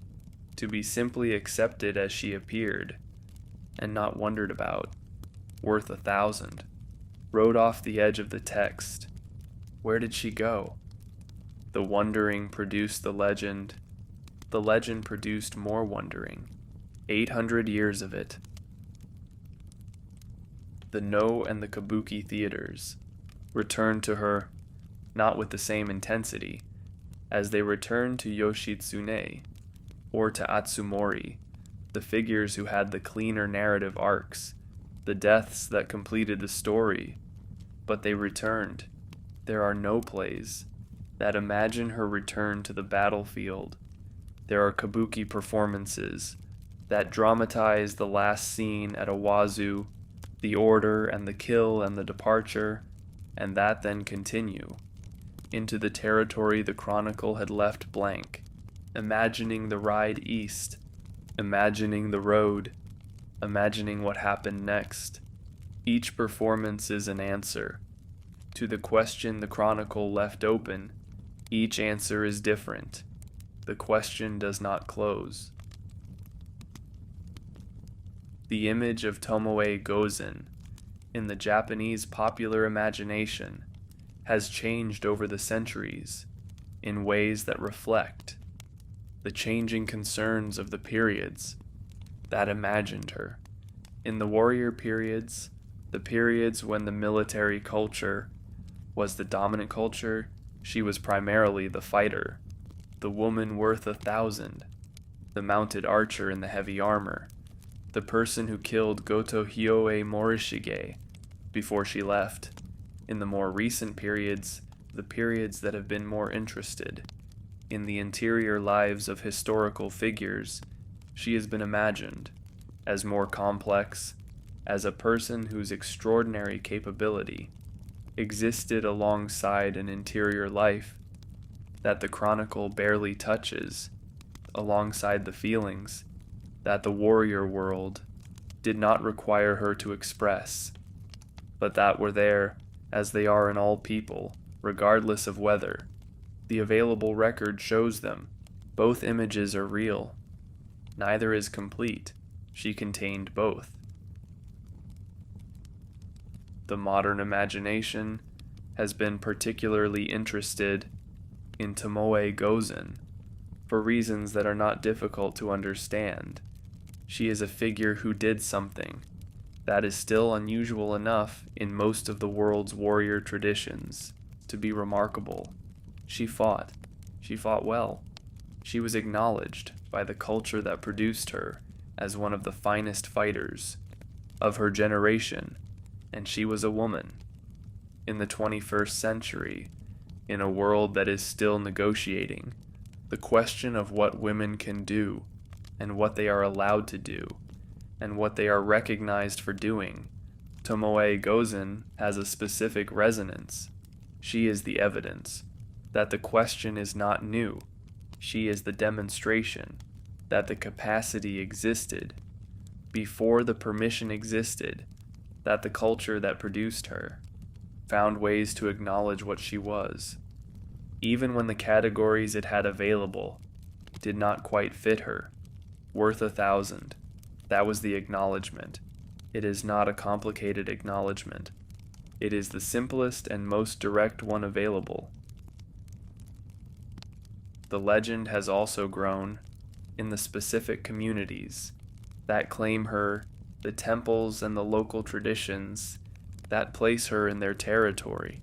to be simply accepted as she appeared and not wondered about, worth 1,000, rode off the edge of the text. Where did she go? The wondering produced the legend. The legend produced more wondering. 800 years of it. The No and the Kabuki theaters returned to her, not with the same intensity, as they returned to Yoshitsune or to Atsumori, the figures who had the cleaner narrative arcs, the deaths that completed the story. But they returned. There are no plays that imagine her return to the battlefield. There are kabuki performances that dramatize the last scene at Awazu, the order and the kill and the departure, and that then continue into the territory the chronicle had left blank, imagining the ride east, imagining the road, imagining what happened next. Each performance is an answer. To the question the chronicle left open, each answer is different. The question does not close. The image of Tomoe Gozen in the Japanese popular imagination has changed over the centuries in ways that reflect the changing concerns of the periods that imagined her. In the warrior periods, the periods when the military culture was the dominant culture, she was primarily the fighter, the woman worth 1,000, the mounted archer in the heavy armor, the person who killed Goto Hyoe Morishige before she left. In the more recent periods, the periods that have been more interested in the interior lives of historical figures, she has been imagined as more complex, as a person whose extraordinary capability existed alongside an interior life that the chronicle barely touches, alongside the feelings that the warrior world did not require her to express, but that were there as they are in all people, regardless of weather. The available record shows them. Both images are real. Neither is complete. She contained both. The modern imagination has been particularly interested in Tomoe Gozen for reasons that are not difficult to understand. She is a figure who did something that is still unusual enough in most of the world's warrior traditions to be remarkable. She fought. She fought well. She was acknowledged by the culture that produced her as one of the finest fighters of her generation, and she was a woman. In the 21st century, in a world that is still negotiating, the question of what women can do, and what they are allowed to do, and what they are recognized for doing, Tomoe Gozen has a specific resonance. She is the evidence that the question is not new. She is the demonstration that the capacity existed before the permission existed, that the culture that produced her found ways to acknowledge what she was, even when the categories it had available did not quite fit her. Worth 1,000. That was the acknowledgement. It is not a complicated acknowledgement. It is the simplest and most direct one available. The legend has also grown in the specific communities that claim her, the temples and the local traditions that place her in their territory.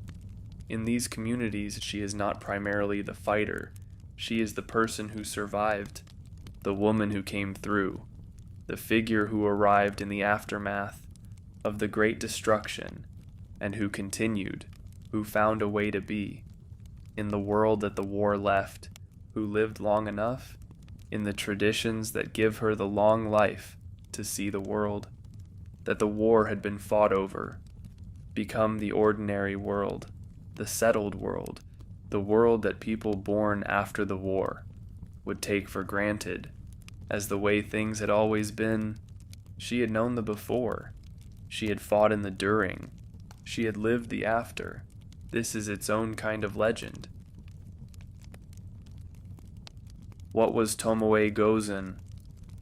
In these communities, she is not primarily the fighter. She is the person who survived, the woman who came through, the figure who arrived in the aftermath of the great destruction, and who continued, who found a way to be, in the world that the war left, who lived long enough, in the traditions that give her the long life to see the world that the war had been fought over, become the ordinary world, the settled world, the world that people born after the war would take for granted as the way things had always been. She had known the before. She had fought in the during. She had lived the after. This is its own kind of legend. What was Tomoe Gozen?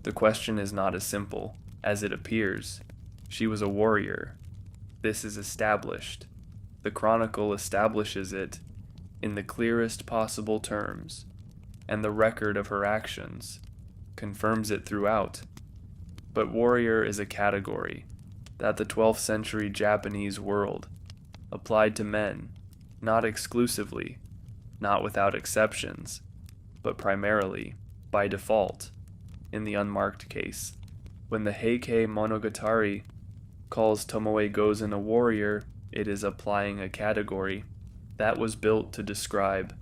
The question is not as simple as it appears. She was a warrior. This is established. The chronicle establishes it in the clearest possible terms, and the record of her actions confirms it throughout. But warrior is a category that the 12th century Japanese world applied to men, not exclusively, not without exceptions, but primarily by default. In the unmarked case, when the Heike Monogatari calls Tomoe Gozen a warrior, it is applying a category that was built to describe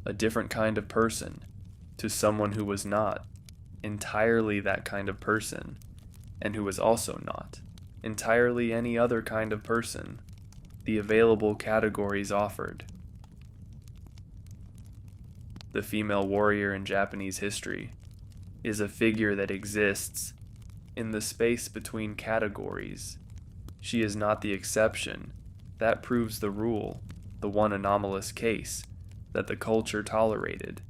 a different kind of person, to someone who was not entirely that kind of person, and who was also not entirely any other kind of person, the available categories offered. The female warrior in Japanese history is a figure that exists in the space between categories. She is not the exception. That proves the rule, the one anomalous case that the culture tolerated,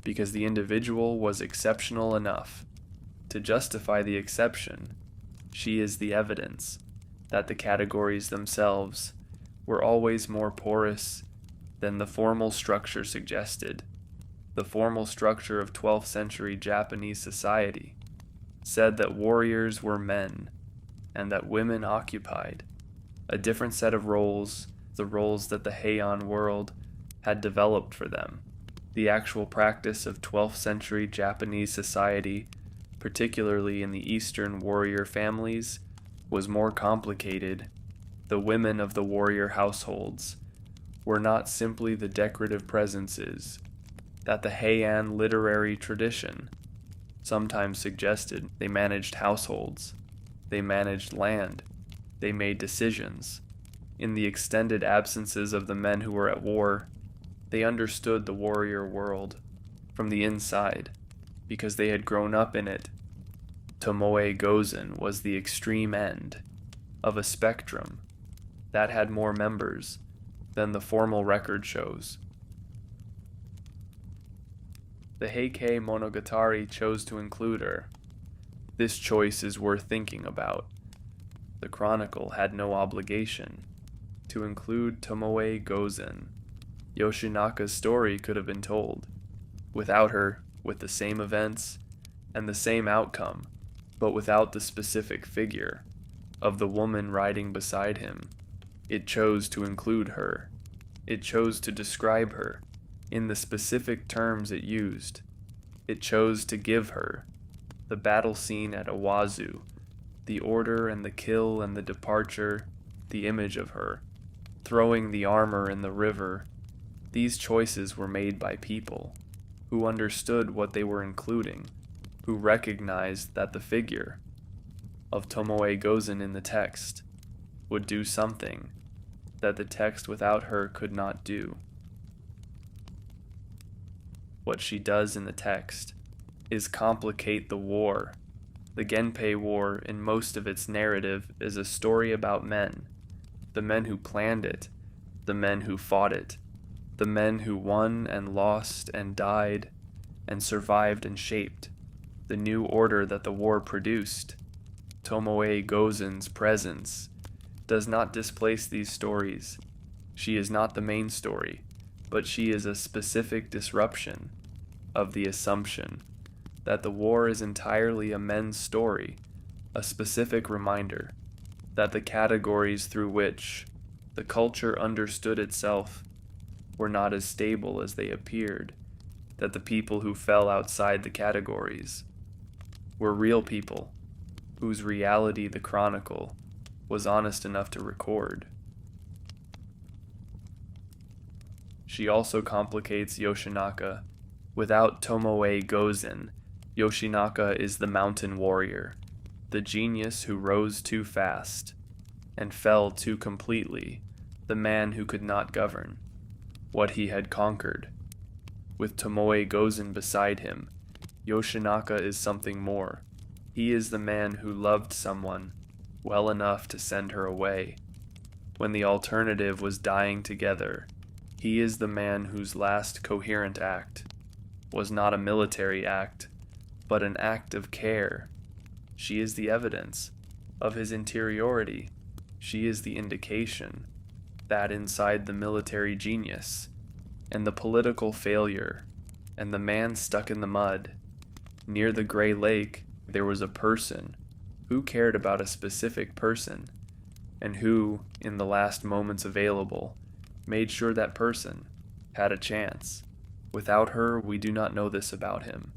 because the individual was exceptional enough to justify the exception. She is the evidence that the categories themselves were always more porous than the formal structure suggested. The formal structure of 12th century Japanese society said that warriors were men and that women occupied a different set of roles, the roles that the Heian world had developed for them. The actual practice of 12th century Japanese society, particularly in the Eastern warrior families, was more complicated. The women of the warrior households were not simply the decorative presences that the Heian literary tradition sometimes suggested. They managed households, they managed land, they made decisions. In the extended absences of the men who were at war, they understood the warrior world from the inside, because they had grown up in it. Tomoe Gozen was the extreme end of a spectrum that had more members than the formal record shows. The Heike Monogatari chose to include her. This choice is worth thinking about. The chronicle had no obligation to include Tomoe Gozen. Yoshinaka's story could have been told without her, with the same events and the same outcome, but without the specific figure of the woman riding beside him. It chose to include her. It chose to describe her in the specific terms it used. It chose to give her the battle scene at Awazu, the order and the kill and the departure, the image of her, throwing the armor in the river. These choices were made by people who understood what they were including, who recognized that the figure of Tomoe Gozen in the text would do something that the text without her could not do. What she does in the text is complicate the war. The Genpei War, in most of its narrative, is a story about men, the men who planned it, the men who fought it, the men who won and lost and died and survived and shaped the new order that the war produced. Tomoe Gozen's presence does not displace these stories. She is not the main story, but she is a specific disruption of the assumption that the war is entirely a men's story, a specific reminder that the categories through which the culture understood itself were not as stable as they appeared, that the people who fell outside the categories were real people whose reality the chronicle was honest enough to record. She also complicates Yoshinaka. Without Tomoe Gozen, Yoshinaka is the mountain warrior, the genius who rose too fast and fell too completely, the man who could not govern what he had conquered. With Tomoe Gozen beside him, Yoshinaka is something more. He is the man who loved someone well enough to send her away when the alternative was dying together. He is the man whose last coherent act was not a military act, but an act of care. She is the evidence of his interiority. She is the indication that inside the military genius and the political failure and the man stuck in the mud near the gray lake, there was a person who cared about a specific person and who, in the last moments available, made sure that person had a chance. Without her, we do not know this about him.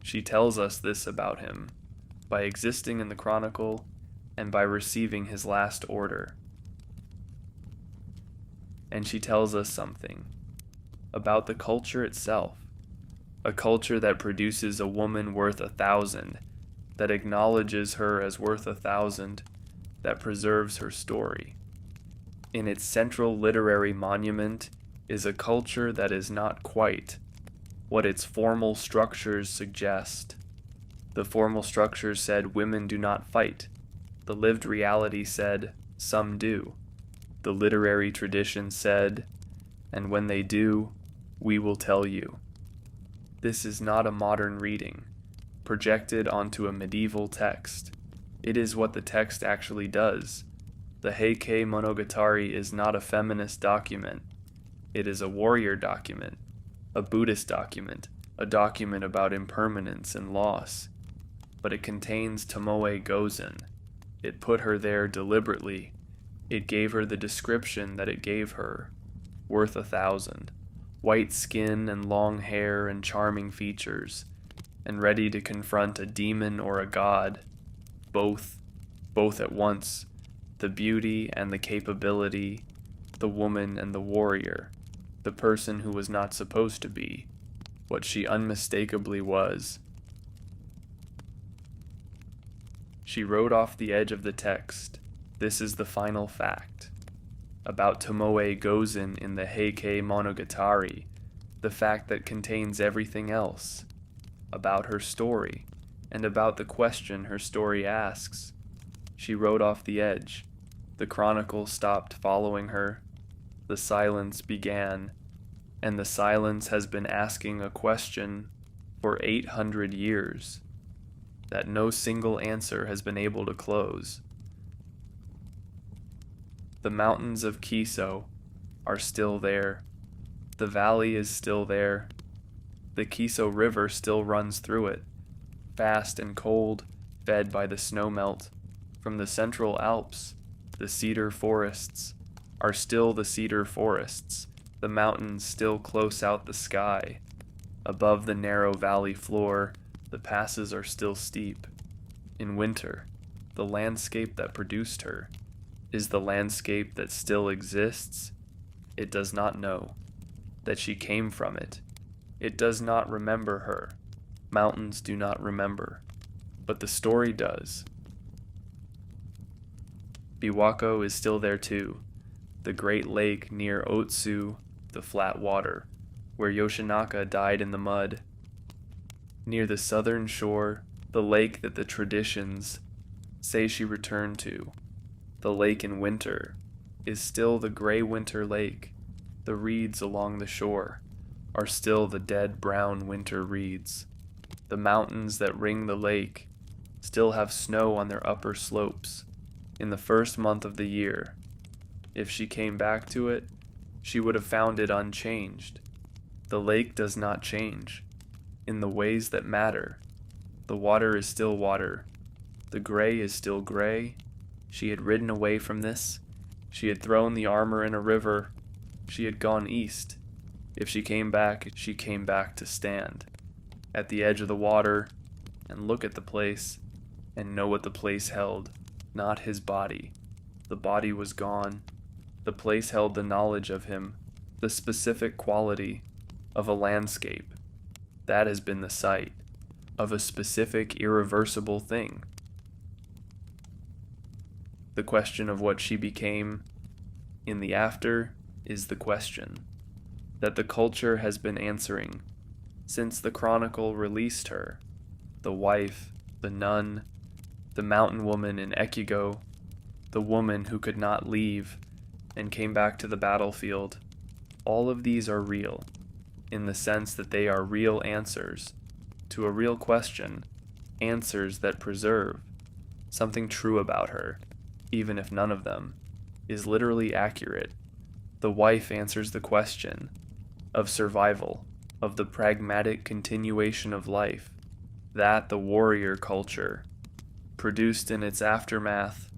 She tells us this about him by existing in the chronicle and by receiving his last order. And she tells us something about the culture itself. A culture that produces a woman worth 1,000, that acknowledges her as worth 1,000, that preserves her story. In its central literary monument is a culture that is not quite what its formal structures suggest. The formal structures said women do not fight. The lived reality said some do. The literary tradition said, and when they do, we will tell you. This is not a modern reading, projected onto a medieval text. It is what the text actually does. The Heike Monogatari is not a feminist document. It is a warrior document, a Buddhist document, a document about impermanence and loss. But it contains Tomoe Gozen. It put her there deliberately. It gave her the description that it gave her, worth 1,000. White skin and long hair and charming features, and ready to confront a demon or a god, both at once, the beauty and the capability, the woman and the warrior, the person who was not supposed to be, what she unmistakably was. She wrote off the edge of the text, "This is the final fact." About Tomoe Gozen in the Heike Monogatari, the fact that contains everything else, about her story, and about the question her story asks. She wrote off the edge. The chronicle stopped following her. The silence began, and the silence has been asking a question for 800 years that no single answer has been able to close. The mountains of Kiso are still there. The valley is still there. The Kiso River still runs through it, fast and cold, fed by the snowmelt. From the Central Alps, the cedar forests are still the cedar forests, the mountains still close out the sky. Above the narrow valley floor, the passes are still steep. In winter, the landscape that produced her is the landscape that still exists. It does not know that she came from it. It does not remember her. Mountains do not remember, but the story does. Biwako is still there too, the great lake near Otsu, the flat water, where Yoshinaka died in the mud. Near the southern shore, the lake that the traditions say she returned to. The lake in winter is still the gray winter lake. The reeds along the shore are still the dead brown winter reeds. The mountains that ring the lake still have snow on their upper slopes in the first month of the year. If she came back to it, she would have found it unchanged. The lake does not change in the ways that matter. The water is still water. The gray is still gray. She had ridden away from this. She had thrown the armor in a river. She had gone east. If she came back to stand at the edge of the water and look at the place and know what the place held, not his body. The body was gone. The place held the knowledge of him, the specific quality of a landscape. That has been the site of a specific irreversible thing. The question of what she became in the after is the question that the culture has been answering since the chronicle released her. The wife, the nun, the mountain woman in Ekigo, the woman who could not leave and came back to the battlefield. All of these are real, in the sense that they are real answers to a real question, answers that preserve something true about her, even if none of them is literally accurate. The wife answers the question of survival, of the pragmatic continuation of life, that the warrior culture produced in its aftermath.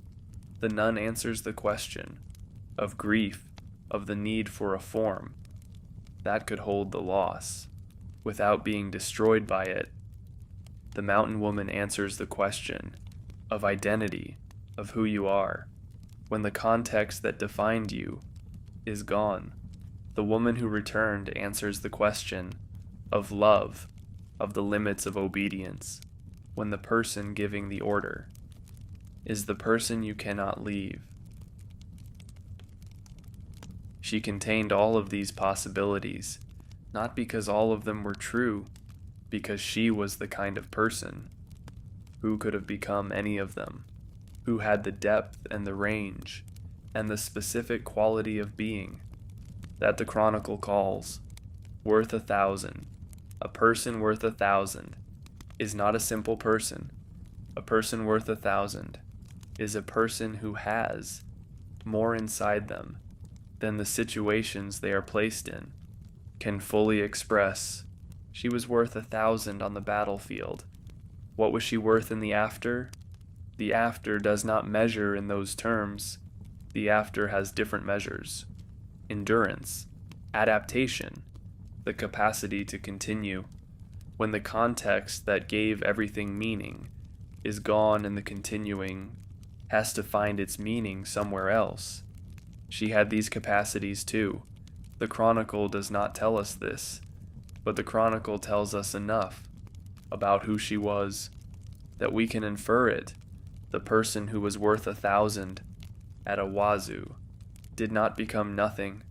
The nun answers the question of grief, of the need for a form that could hold the loss without being destroyed by it. The mountain woman answers the question of identity, of who you are, when the context that defined you is gone. The woman who returned answers the question of love, of the limits of obedience, when the person giving the order is the person you cannot leave. She contained all of these possibilities, not because all of them were true, because she was the kind of person who could have become any of them, who had the depth and the range and the specific quality of being that the Chronicle calls worth 1,000. A person worth 1,000 is not a simple person. A person worth 1,000 is a person who has more inside them than the situations they are placed in can fully express. She was worth 1,000 on the battlefield. What was she worth in the after? The after does not measure in those terms. The after has different measures. Endurance, adaptation, the capacity to continue. When the context that gave everything meaning is gone and the continuing has to find its meaning somewhere else. She had these capacities too. The Chronicle does not tell us this, but the Chronicle tells us enough about who she was that we can infer it. The person who was worth 1,000 at Awazu did not become nothing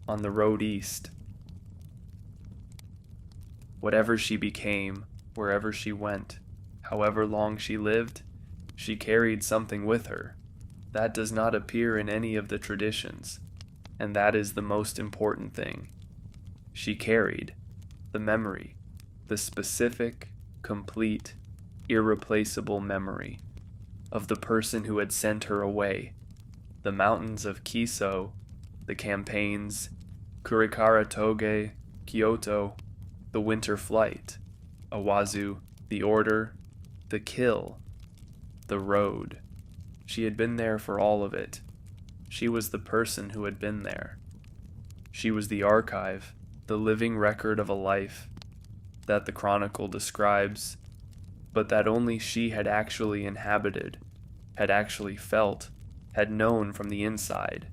on the road east. Whatever she became, wherever she went, however long she lived, she carried something with her. That does not appear in any of the traditions, and that is the most important thing. She carried the memory, the specific, complete, irreplaceable memory of the person who had sent her away. The mountains of Kiso, the campaigns, Kurikara Toge, Kyoto, the winter flight, Awazu, the order, the kill, the road. She had been there for all of it. She was the person who had been there. She was the archive, the living record of a life that the Chronicle describes, but that only she had actually inhabited, had actually felt, had known from the inside,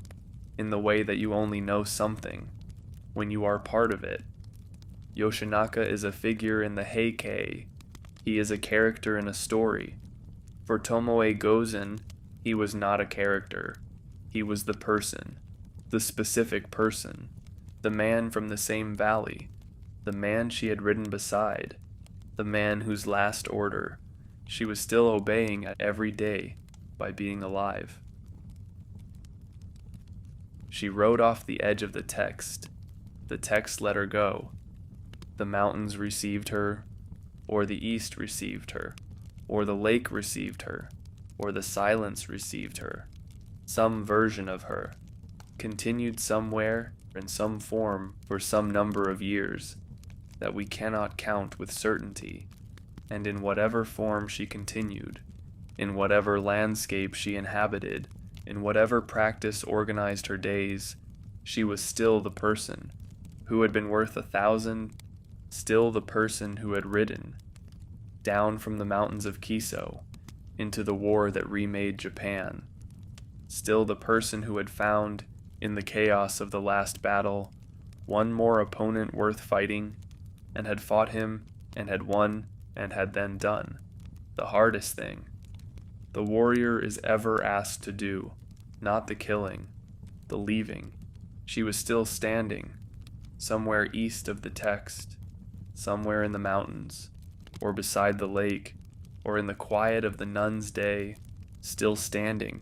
in the way that you only know something when you are part of it. Yoshinaka is a figure in the Heike. He is a character in a story. For Tomoe Gozen, he was not a character. He was the person, the specific person, the man from the same valley, the man she had ridden beside, the man whose last order she was still obeying at every day by being alive. She rode off the edge of the text. The text let her go. The mountains received her, or the east received her, or the lake received her, or the silence received her. Some version of her continued somewhere in some form for some number of years that we cannot count with certainty, and in whatever form she continued, in whatever landscape she inhabited, in whatever practice organized her days, she was still the person who had been worth 1,000, still the person who had ridden down from the mountains of Kiso into the war that remade Japan, still the person who had found, in the chaos of the last battle, one more opponent worth fighting, and had fought him, and had won, and had then done the hardest thing the warrior is ever asked to do, not the killing, the leaving. She was still standing, somewhere east of the text, somewhere in the mountains, or beside the lake, or in the quiet of the nun's day, still standing,